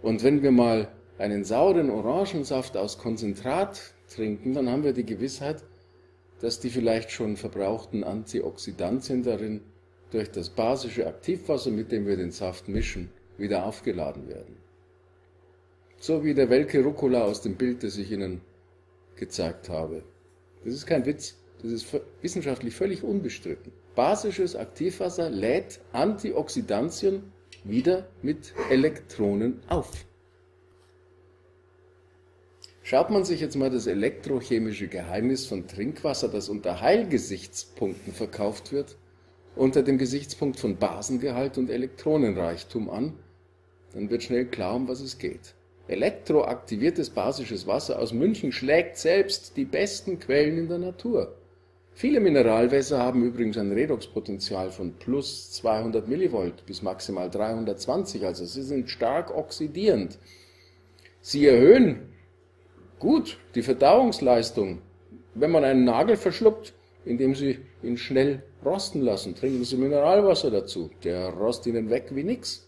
Und wenn wir mal einen sauren Orangensaft aus Konzentrat trinken, dann haben wir die Gewissheit, dass die vielleicht schon verbrauchten Antioxidantien darin durch das basische Aktivwasser, mit dem wir den Saft mischen, wieder aufgeladen werden. So wie der welke Rucola aus dem Bild, das ich Ihnen gezeigt habe. Das ist kein Witz, das ist wissenschaftlich völlig unbestritten. Basisches Aktivwasser lädt Antioxidantien wieder mit Elektronen auf. Schaut man sich jetzt mal das elektrochemische Geheimnis von Trinkwasser, das unter Heilgesichtspunkten verkauft wird, unter dem Gesichtspunkt von Basengehalt und Elektronenreichtum an, dann wird schnell klar, um was es geht. Elektroaktiviertes basisches Wasser aus München schlägt selbst die besten Quellen in der Natur. Viele Mineralwässer haben übrigens ein Redoxpotential von plus 200 Millivolt bis maximal 320, also sie sind stark oxidierend. Sie erhöhen gut die Verdauungsleistung. Wenn man einen Nagel verschluckt, indem Sie ihn schnell rosten lassen, trinken Sie Mineralwasser dazu. Der rost Ihnen weg wie nix.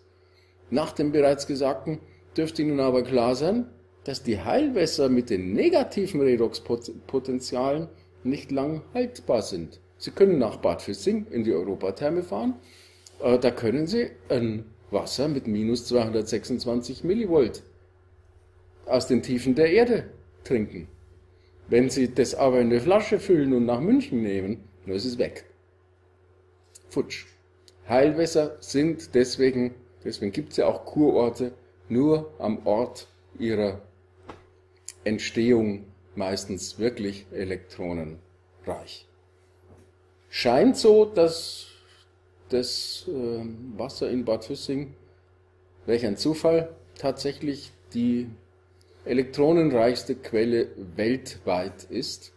Nach dem bereits Gesagten dürfte Ihnen aber klar sein, dass die Heilwässer mit den negativen Redoxpotentialen nicht lang haltbar sind. Sie können nach Bad Füssing in die Europatherme fahren, da können Sie ein Wasser mit minus 226 Millivolt aus den Tiefen der Erde trinken. Wenn Sie das aber in eine Flasche füllen und nach München nehmen, dann ist es weg. Futsch. Heilwässer sind deswegen gibt es ja auch Kurorte, nur am Ort ihrer Entstehung meistens wirklich elektronenreich. Scheint so, dass das Wasser in Bad Füssing, welch ein Zufall, tatsächlich die elektronenreichste Quelle weltweit ist.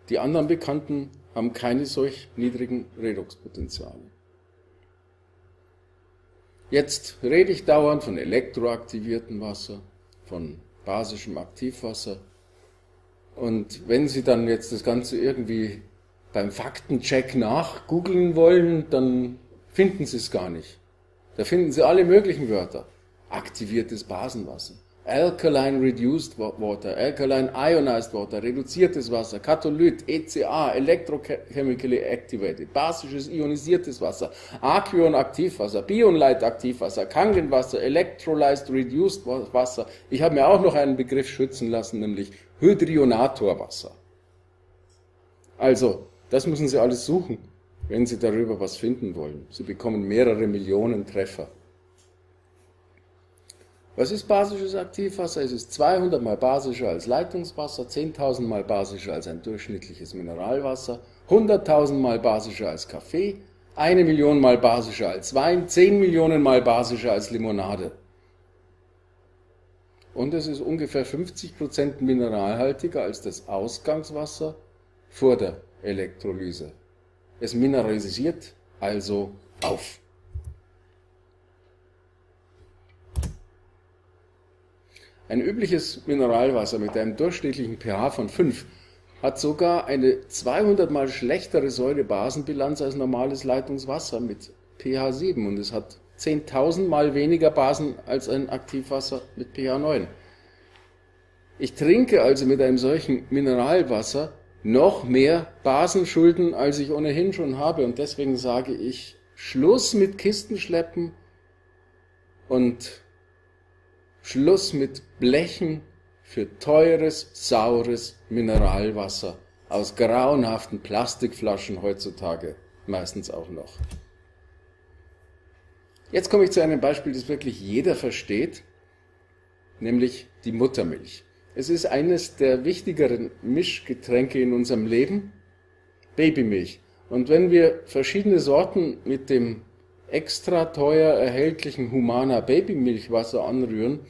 Die anderen Bekannten haben keine solch niedrigen Redoxpotenziale. Jetzt rede ich dauernd von elektroaktiviertem Wasser, von basischem Aktivwasser. Und wenn Sie dann jetzt das Ganze irgendwie beim Faktencheck nachgoogeln wollen, dann finden Sie es gar nicht. Da finden Sie alle möglichen Wörter. Aktiviertes Basenwasser, Alkaline Reduced Water, Alkaline Ionized Water, reduziertes Wasser, Katholyt, ECA, Electrochemically Activated, basisches ionisiertes Wasser, Aqueon Aktivwasser, Bionlight Aktivwasser, Kangenwasser, Electrolyzed Reduced Wasser. Ich habe mir auch noch einen Begriff schützen lassen, nämlich Hydrionatorwasser. Also, das müssen Sie alles suchen, wenn Sie darüber was finden wollen. Sie bekommen mehrere Millionen Treffer. Was ist basisches Aktivwasser? Es ist 200 mal basischer als Leitungswasser, 10.000 mal basischer als ein durchschnittliches Mineralwasser, 100.000 mal basischer als Kaffee, 1 Million mal basischer als Wein, 10 Millionen mal basischer als Limonade. Und es ist ungefähr 50% mineralhaltiger als das Ausgangswasser vor der Elektrolyse. Es mineralisiert also auf. Ein übliches Mineralwasser mit einem durchschnittlichen pH von 5 hat sogar eine 200 mal schlechtere Säure-Basen-Bilanz als normales Leitungswasser mit pH 7 und es hat 10.000 mal weniger Basen als ein Aktivwasser mit pH 9. Ich trinke also mit einem solchen Mineralwasser noch mehr Basen schulden, als ich ohnehin schon habe. Und deswegen sage ich, Schluss mit Kistenschleppen und Schluss mit Blechen für teures, saures Mineralwasser aus grauenhaften Plastikflaschen heutzutage meistens auch noch. Jetzt komme ich zu einem Beispiel, das wirklich jeder versteht, nämlich die Muttermilch. Es ist eines der wichtigeren Mischgetränke in unserem Leben, Babymilch. Und wenn wir verschiedene Sorten mit dem extra teuer erhältlichen Humana Babymilchwasser anrühren,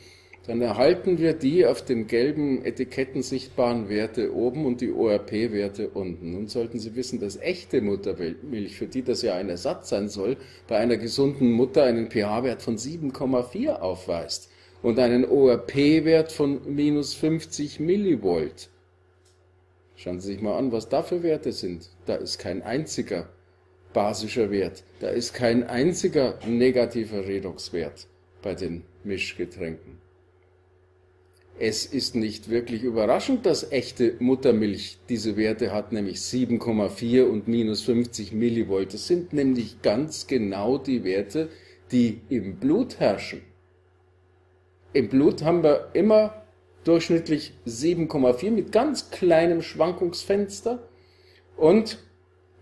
dann erhalten wir die auf den gelben Etiketten sichtbaren Werte oben und die ORP-Werte unten. Nun sollten Sie wissen, dass echte Muttermilch, für die das ja ein Ersatz sein soll, bei einer gesunden Mutter einen pH-Wert von 7,4 aufweist und einen ORP-Wert von minus 50 Millivolt. Schauen Sie sich mal an, was da für Werte sind. Da ist kein einziger basischer Wert, da ist kein einziger negativer Redoxwert bei den Mischgetränken. Es ist nicht wirklich überraschend, dass echte Muttermilch diese Werte hat, nämlich 7,4 und minus 50 Millivolt. Das sind nämlich ganz genau die Werte, die im Blut herrschen. Im Blut haben wir immer durchschnittlich 7,4 mit ganz kleinem Schwankungsfenster und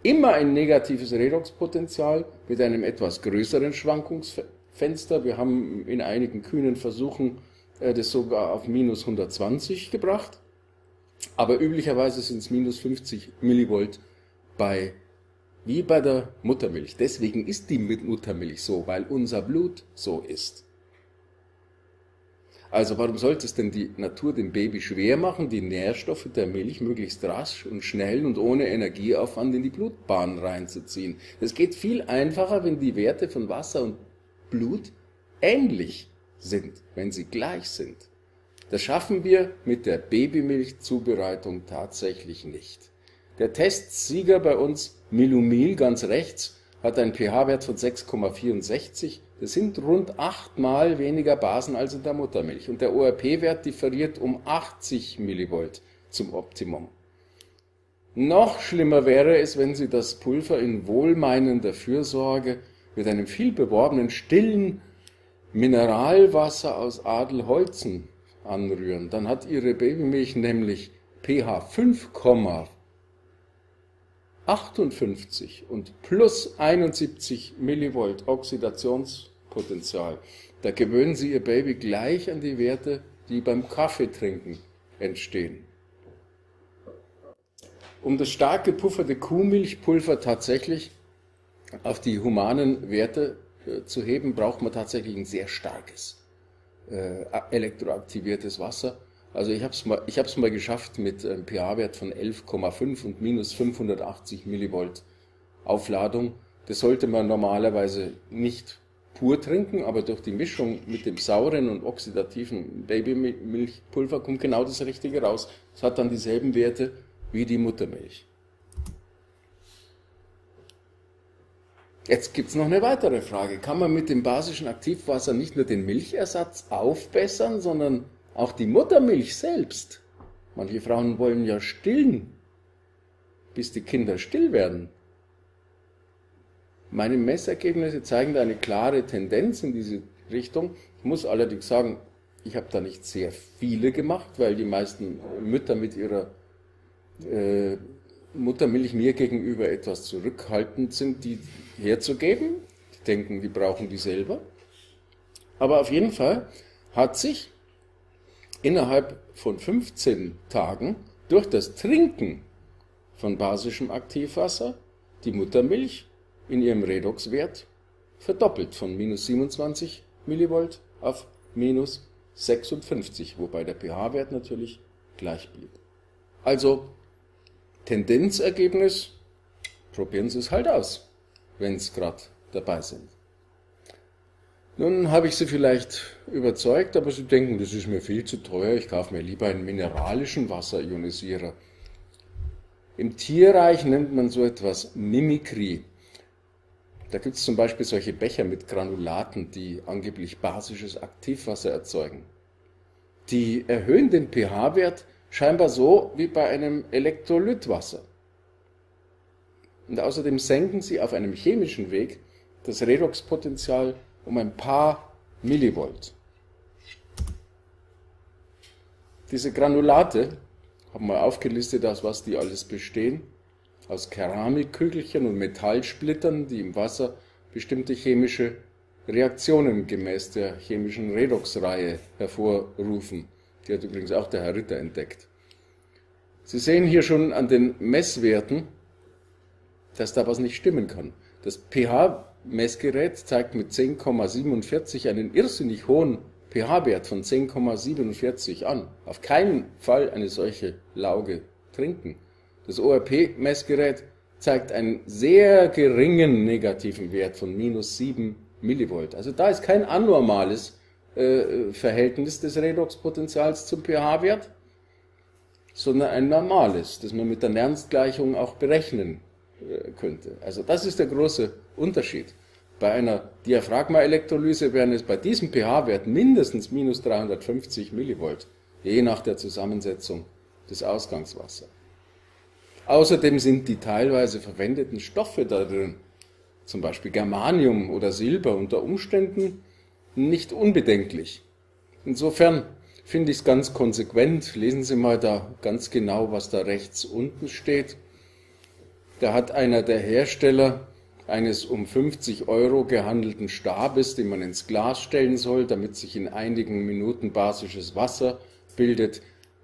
immer ein negatives Redoxpotenzial mit einem etwas größeren Schwankungsfenster. Wir haben in einigen kühnen Versuchen das sogar auf minus 120 gebracht, aber üblicherweise sind es minus 50 Millivolt wie bei der Muttermilch. Deswegen ist die Muttermilch so, weil unser Blut so ist. Also warum sollte es denn die Natur dem Baby schwer machen, die Nährstoffe der Milch möglichst rasch und schnell und ohne Energieaufwand in die Blutbahn reinzuziehen? Es geht viel einfacher, wenn die Werte von Wasser und Blut ähnlich sind, wenn sie gleich sind. Das schaffen wir mit der Babymilchzubereitung tatsächlich nicht. Der Testsieger bei uns, Milumil ganz rechts, hat einen pH-Wert von 6,64. Das sind rund 8-mal weniger Basen als in der Muttermilch. Und der ORP-Wert differiert um 80 Millivolt zum Optimum. Noch schlimmer wäre es, wenn Sie das Pulver in wohlmeinender Fürsorge mit einem viel beworbenen, stillen Mineralwasser aus Adelholzen anrühren. Dann hat Ihre Babymilch nämlich pH 5,58 und plus 71 Millivolt Oxidationspotenzial. Da gewöhnen Sie Ihr Baby gleich an die Werte, die beim Kaffeetrinken entstehen. Um das stark gepufferte Kuhmilchpulver tatsächlich auf die humanen Werte zu heben, braucht man tatsächlich ein sehr starkes elektroaktiviertes Wasser. Also ich habe es mal geschafft mit einem pH-Wert von 11,5 und minus 580 Millivolt Aufladung. Das sollte man normalerweise nicht pur trinken, aber durch die Mischung mit dem sauren und oxidativen Babymilchpulver kommt genau das Richtige raus. Es hat dann dieselben Werte wie die Muttermilch. Jetzt gibt es noch eine weitere Frage. Kann man mit dem basischen Aktivwasser nicht nur den Milchersatz aufbessern, sondern auch die Muttermilch selbst? Manche Frauen wollen ja stillen, bis die Kinder still werden. Meine Messergebnisse zeigen da eine klare Tendenz in diese Richtung. Ich muss allerdings sagen, ich habe da nicht sehr viele gemacht, weil die meisten Mütter mit ihrer Muttermilch mir gegenüber etwas zurückhaltend sind, die herzugeben. Die denken, die brauchen die selber. Aber auf jeden Fall hat sich innerhalb von 15 Tagen durch das Trinken von basischem Aktivwasser die Muttermilch in ihrem Redoxwert verdoppelt, von minus 27 Millivolt auf minus 56, wobei der pH-Wert natürlich gleich blieb. Also Tendenzergebnis, probieren Sie es halt aus, wenn Sie gerade dabei sind. Nun habe ich Sie vielleicht überzeugt, aber Sie denken, das ist mir viel zu teuer, ich kaufe mir lieber einen mineralischen Wasserionisierer. Im Tierreich nennt man so etwas Mimikry. Da gibt es zum Beispiel solche Becher mit Granulaten, die angeblich basisches Aktivwasser erzeugen. Die erhöhen den pH-Wert, scheinbar so wie bei einem Elektrolytwasser. Und außerdem senken sie auf einem chemischen Weg das Redoxpotential um ein paar Millivolt. Diese Granulate haben wir aufgelistet, aus was die alles bestehen. Aus Keramikkügelchen und Metallsplittern, die im Wasser bestimmte chemische Reaktionen gemäß der chemischen Redoxreihe hervorrufen. Die hat übrigens auch der Herr Ritter entdeckt. Sie sehen hier schon an den Messwerten, dass da was nicht stimmen kann. Das pH-Messgerät zeigt mit 10,47 einen irrsinnig hohen pH-Wert von 10,47 an. Auf keinen Fall eine solche Lauge trinken. Das ORP-Messgerät zeigt einen sehr geringen negativen Wert von -7 Millivolt. Also da ist kein anormales Verhältnis des Redoxpotentials zum pH-Wert, sondern ein normales, das man mit der Nernst-Gleichung auch berechnen könnte. Also das ist der große Unterschied. Bei einer Diaphragmaelektrolyse wären es bei diesem pH-Wert mindestens -350 Millivolt, je nach der Zusammensetzung des Ausgangswassers. Außerdem sind die teilweise verwendeten Stoffe da drin, zum Beispiel Germanium oder Silber, unter Umständen nicht unbedenklich. Insofern finde ich es ganz konsequent. Lesen Sie mal da ganz genau, was da rechts unten steht. Da hat einer der Hersteller eines um 50 € gehandelten Stabes, den man ins Glas stellen soll, damit sich in einigen Minuten basisches Wasser bildet.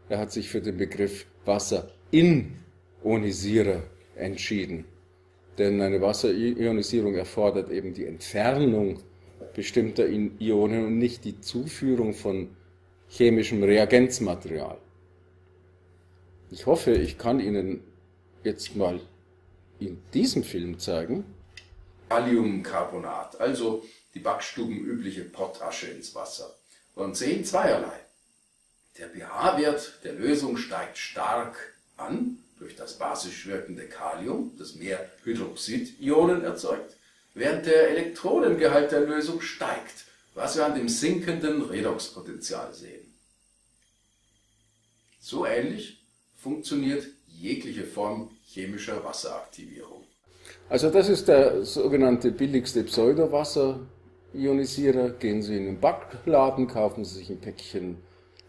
Er hat sich für den Begriff Wasserionisierer entschieden. Denn eine Wasserionisierung erfordert eben die Entfernung bestimmter Ionen und nicht die Zuführung von chemischem Reagenzmaterial. Ich hoffe, ich kann Ihnen jetzt mal in diesem Film zeigen. Kaliumcarbonat, also die backstubenübliche Pottasche ins Wasser. Und sehen zweierlei. Der pH-Wert der Lösung steigt stark an durch das basisch wirkende Kalium, das mehr Hydroxid-Ionen erzeugt, während der Elektronengehalt der Lösung steigt, was wir an dem sinkenden Redoxpotential sehen. So ähnlich funktioniert jegliche Form chemischer Wasseraktivierung. Also das ist der sogenannte billigste Pseudowasser-Ionisierer. Gehen Sie in den Backladen, kaufen Sie sich ein Päckchen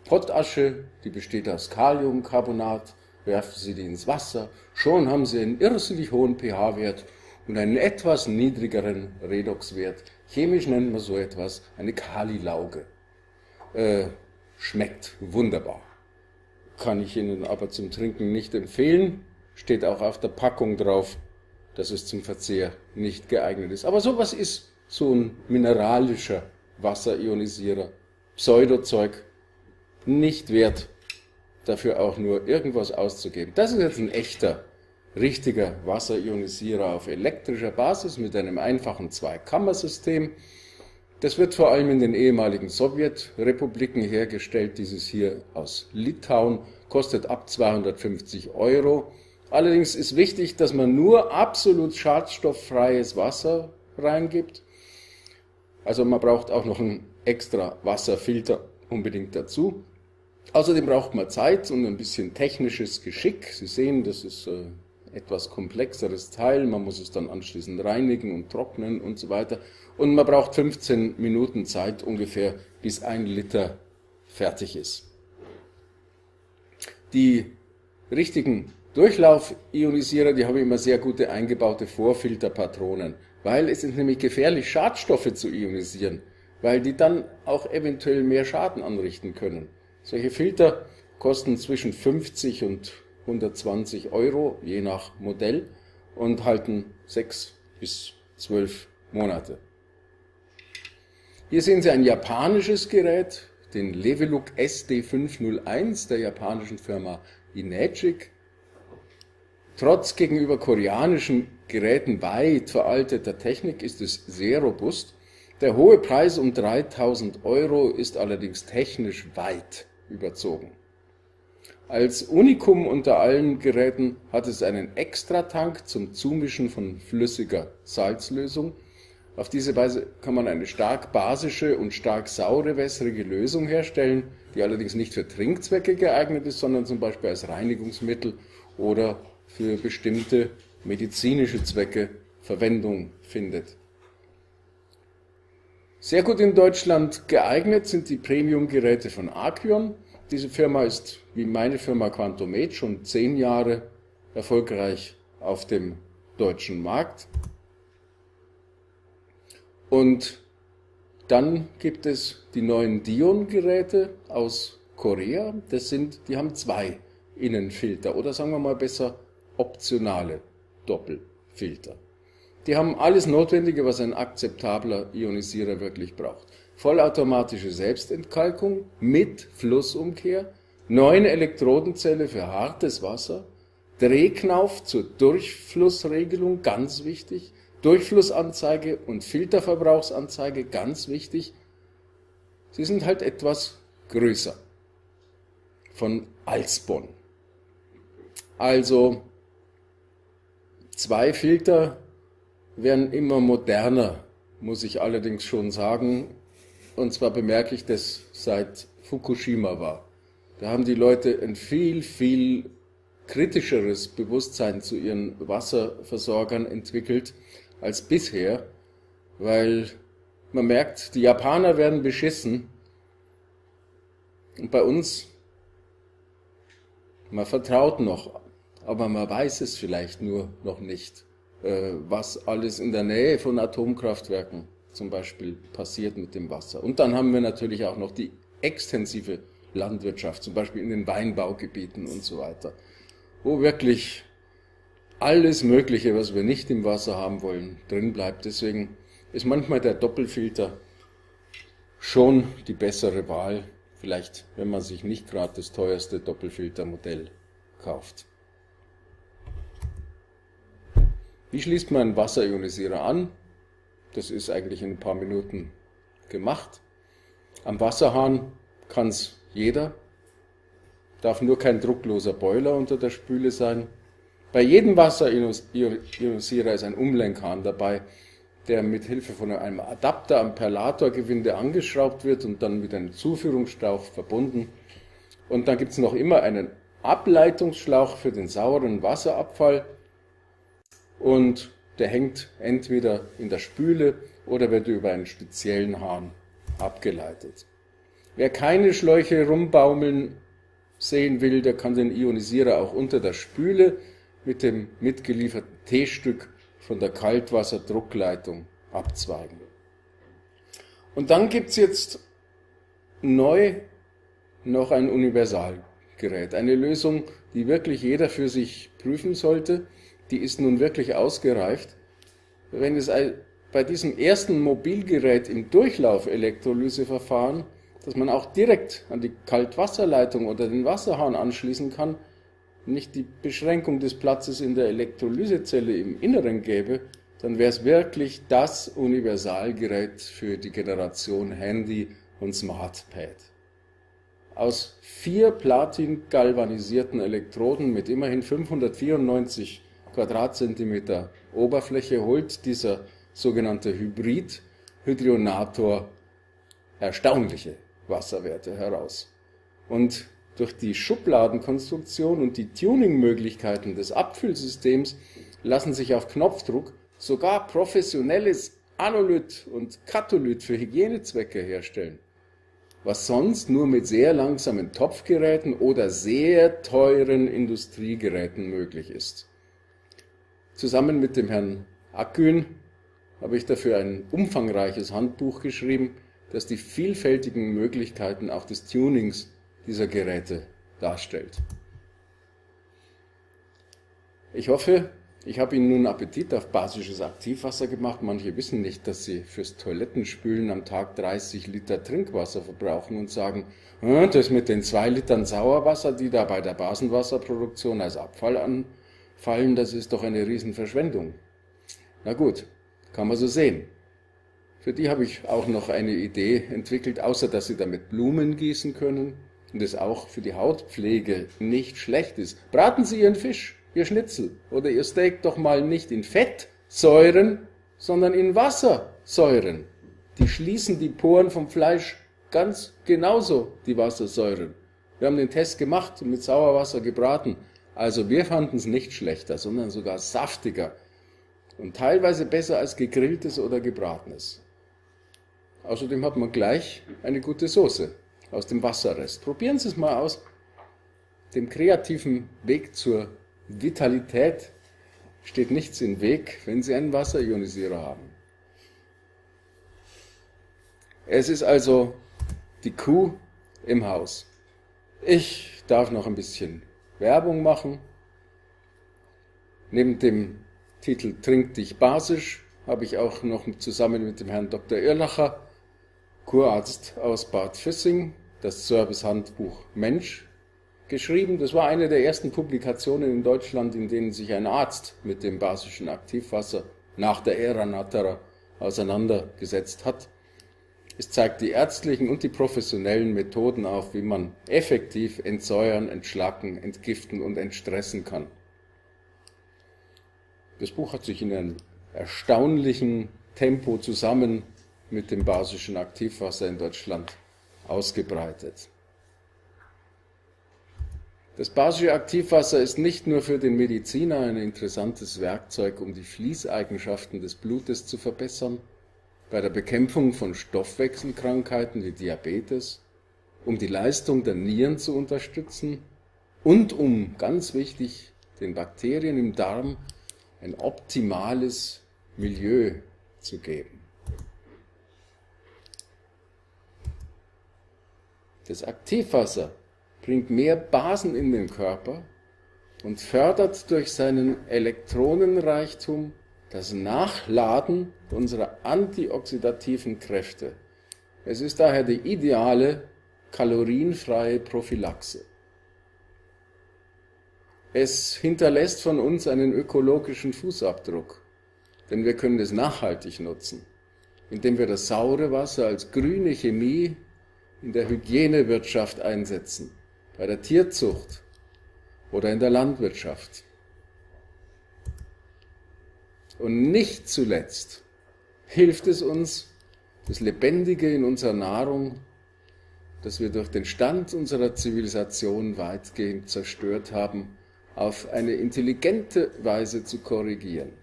Pottasche, die besteht aus Kaliumcarbonat, werfen Sie die ins Wasser, schon haben Sie einen irrsinnig hohen pH-Wert und einen etwas niedrigeren Redoxwert. Chemisch nennt man so etwas eine Kalilauge. Schmeckt wunderbar. Kann ich Ihnen aber zum Trinken nicht empfehlen. Steht auch auf der Packung drauf, dass es zum Verzehr nicht geeignet ist. Aber sowas ist so ein mineralischer Wasserionisierer, Pseudozeug, nicht wert, dafür auch nur irgendwas auszugeben. Das ist jetzt ein echter, richtiger Wasserionisierer auf elektrischer Basis mit einem einfachen Zweikammersystem. Das wird vor allem in den ehemaligen Sowjetrepubliken hergestellt. Dieses hier aus Litauen kostet ab 250 €. Allerdings ist wichtig, dass man nur absolut schadstofffreies Wasser reingibt. Also man braucht auch noch einen extra Wasserfilter unbedingt dazu. Außerdem braucht man Zeit und ein bisschen technisches Geschick. Sie sehen, das ist ein etwas komplexeres Teil. Man muss es dann anschließend reinigen und trocknen und so weiter. Und man braucht 15 Minuten Zeit ungefähr, bis 1 Liter fertig ist. Die richtigen Durchlauf-Ionisierer, die haben immer sehr gute eingebaute Vorfilterpatronen, weil es ist nämlich gefährlich, Schadstoffe zu ionisieren, weil die dann auch eventuell mehr Schaden anrichten können. Solche Filter kosten zwischen 50 und 120 €, je nach Modell, und halten 6 bis 12 Monate. Hier sehen Sie ein japanisches Gerät, den Leveluk SD501 der japanischen Firma Enegic. Trotz gegenüber koreanischen Geräten weit veralteter Technik ist es sehr robust. Der hohe Preis um 3.000 € ist allerdings technisch weit überzogen. Als Unikum unter allen Geräten hat es einen Extratank zum Zumischen von flüssiger Salzlösung, Auf diese Weise kann man eine stark basische und stark saure, wässrige Lösung herstellen, die allerdings nicht für Trinkzwecke geeignet ist, sondern zum Beispiel als Reinigungsmittel oder für bestimmte medizinische Zwecke Verwendung findet. Sehr gut in Deutschland geeignet sind die Premium-Geräte von Archion. Diese Firma ist, wie meine Firma Quantomed, schon 10 Jahre erfolgreich auf dem deutschen Markt. Und dann gibt es die neuen Dion-Geräte aus Korea. Die haben 2 Innenfilter oder sagen wir mal besser optionale Doppelfilter. Die haben alles Notwendige, was ein akzeptabler Ionisierer wirklich braucht. Vollautomatische Selbstentkalkung mit Flussumkehr, 9 Elektrodenzelle für hartes Wasser, Drehknauf zur Durchflussregelung, ganz wichtig, Durchflussanzeige und Filterverbrauchsanzeige, ganz wichtig. Sie sind halt etwas größer. Von Alsbon. Also 2 Filter werden immer moderner, muss ich allerdings schon sagen. Und zwar bemerke ich das seit Fukushima war. Da haben die Leute ein viel, viel kritischeres Bewusstsein zu ihren Wasserversorgern entwickelt als bisher, weil man merkt, die Japaner werden beschissen und bei uns, man vertraut noch, aber man weiß es vielleicht nur noch nicht, was alles in der Nähe von Atomkraftwerken zum Beispiel passiert mit dem Wasser. Und dann haben wir natürlich auch noch die extensive Landwirtschaft, zum Beispiel in den Weinbaugebieten und so weiter, wo wirklich alles Mögliche, was wir nicht im Wasser haben wollen, drin bleibt. Deswegen ist manchmal der Doppelfilter schon die bessere Wahl, vielleicht wenn man sich nicht gerade das teuerste Doppelfiltermodell kauft. Wie schließt man einen Wasserionisierer an? Das ist eigentlich in ein paar Minuten gemacht. Am Wasserhahn kann es jeder, darf nur kein druckloser Boiler unter der Spüle sein. Bei jedem Wasserionisierer ist ein Umlenkhahn dabei, der mit Hilfe von einem Adapter am Perlatorgewinde angeschraubt wird und dann mit einem Zuführungsschlauch verbunden. Und dann gibt es noch immer einen Ableitungsschlauch für den sauren Wasserabfall und der hängt entweder in der Spüle oder wird über einen speziellen Hahn abgeleitet. Wer keine Schläuche rumbaumeln sehen will, der kann den Ionisierer auch unter der Spüle mit dem mitgelieferten T-Stück von der Kaltwasserdruckleitung abzweigen. Und dann gibt es jetzt neu noch ein Universalgerät, eine Lösung, die wirklich jeder für sich prüfen sollte. Die ist nun wirklich ausgereift. Wenn es bei diesem ersten Mobilgerät im Durchlauf-Elektrolyseverfahren, dass man auch direkt an die Kaltwasserleitung oder den Wasserhahn anschließen kann, nicht die Beschränkung des Platzes in der Elektrolysezelle im Inneren gäbe, dann wäre es wirklich das Universalgerät für die Generation Handy und Smartpad. Aus 4 platin-galvanisierten Elektroden mit immerhin 594 Quadratzentimeter Oberfläche holt dieser sogenannte Hybrid-Hydronator erstaunliche Wasserwerte heraus. Und durch die Schubladenkonstruktion und die Tuningmöglichkeiten des Abfüllsystems lassen sich auf Knopfdruck sogar professionelles Anolyt und Katholyt für Hygienezwecke herstellen, was sonst nur mit sehr langsamen Topfgeräten oder sehr teuren Industriegeräten möglich ist. Zusammen mit dem Herrn Akgün habe ich dafür ein umfangreiches Handbuch geschrieben, das die vielfältigen Möglichkeiten auch des Tunings dieser Geräte darstellt. Ich hoffe, ich habe Ihnen nun Appetit auf basisches Aktivwasser gemacht. Manche wissen nicht, dass sie fürs Toilettenspülen am Tag 30 Liter Trinkwasser verbrauchen und sagen, das mit den 2 Litern Sauerwasser, die da bei der Basenwasserproduktion als Abfall anfallen, das ist doch eine Riesenverschwendung. Na gut, kann man so sehen. Für die habe ich auch noch eine Idee entwickelt, außer dass Sie damit Blumen gießen können und es auch für die Hautpflege nicht schlecht ist. Braten Sie Ihren Fisch, Ihr Schnitzel oder Ihr Steak doch mal nicht in Fettsäuren, sondern in Wasser Säuren. Die schließen die Poren vom Fleisch ganz genauso, die Wassersäuren. Wir haben den Test gemacht und mit Sauerwasser gebraten. Also wir fanden es nicht schlechter, sondern sogar saftiger und teilweise besser als gegrilltes oder gebratenes. Außerdem hat man gleich eine gute Soße aus dem Wasserrest. Probieren Sie es mal aus. Dem kreativen Weg zur Vitalität steht nichts im Weg, wenn Sie einen Wasserionisierer haben. Es ist also die Kuh im Haus. Ich darf noch ein bisschen Werbung machen. Neben dem Titel Trink dich basisch habe ich auch noch zusammen mit dem Herrn Dr. Irlacher, Kurarzt aus Bad Füssing, das Servicehandbuch Mensch geschrieben. Das war eine der ersten Publikationen in Deutschland, in denen sich ein Arzt mit dem basischen Aktivwasser nach der Ära Natterer auseinandergesetzt hat. Es zeigt die ärztlichen und die professionellen Methoden auf, wie man effektiv entsäuern, entschlacken, entgiften und entstressen kann. Das Buch hat sich in einem erstaunlichen Tempo zusammen mit dem basischen Aktivwasser in Deutschland ausgebreitet. Das basische Aktivwasser ist nicht nur für den Mediziner ein interessantes Werkzeug, um die Fließeigenschaften des Blutes zu verbessern, bei der Bekämpfung von Stoffwechselkrankheiten wie Diabetes, um die Leistung der Nieren zu unterstützen und um, ganz wichtig, den Bakterien im Darm ein optimales Milieu zu geben. Das Aktivwasser bringt mehr Basen in den Körper und fördert durch seinen Elektronenreichtum das Nachladen unserer antioxidativen Kräfte. Es ist daher die ideale kalorienfreie Prophylaxe. Es hinterlässt von uns einen ökologischen Fußabdruck, denn wir können es nachhaltig nutzen, indem wir das saure Wasser als grüne Chemie in der Hygienewirtschaft einsetzen, bei der Tierzucht oder in der Landwirtschaft. Und nicht zuletzt hilft es uns, das Lebendige in unserer Nahrung, das wir durch den Stand unserer Zivilisation weitgehend zerstört haben, auf eine intelligente Weise zu korrigieren.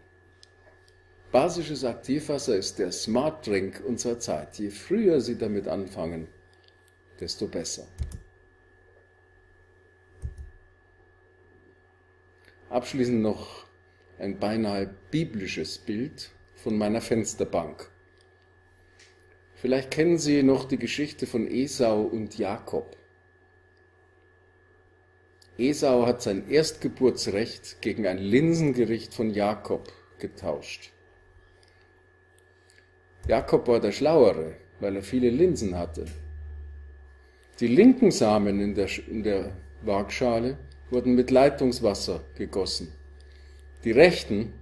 Basisches Aktivwasser ist der Smart Drink unserer Zeit. Je früher Sie damit anfangen, desto besser. Abschließend noch ein beinahe biblisches Bild von meiner Fensterbank. Vielleicht kennen Sie noch die Geschichte von Esau und Jakob. Esau hat sein Erstgeburtsrecht gegen ein Linsengericht von Jakob getauscht. Jakob war der Schlauere, weil er viele Linsen hatte. Die linken Samen in der Waagschale wurden mit Leitungswasser gegossen. Die rechten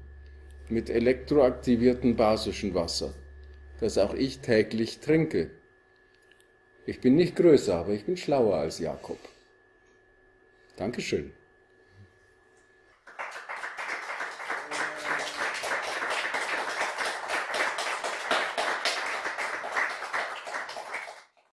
mit elektroaktiviertem basischen Wasser, das auch ich täglich trinke. Ich bin nicht größer, aber ich bin schlauer als Jakob. Dankeschön.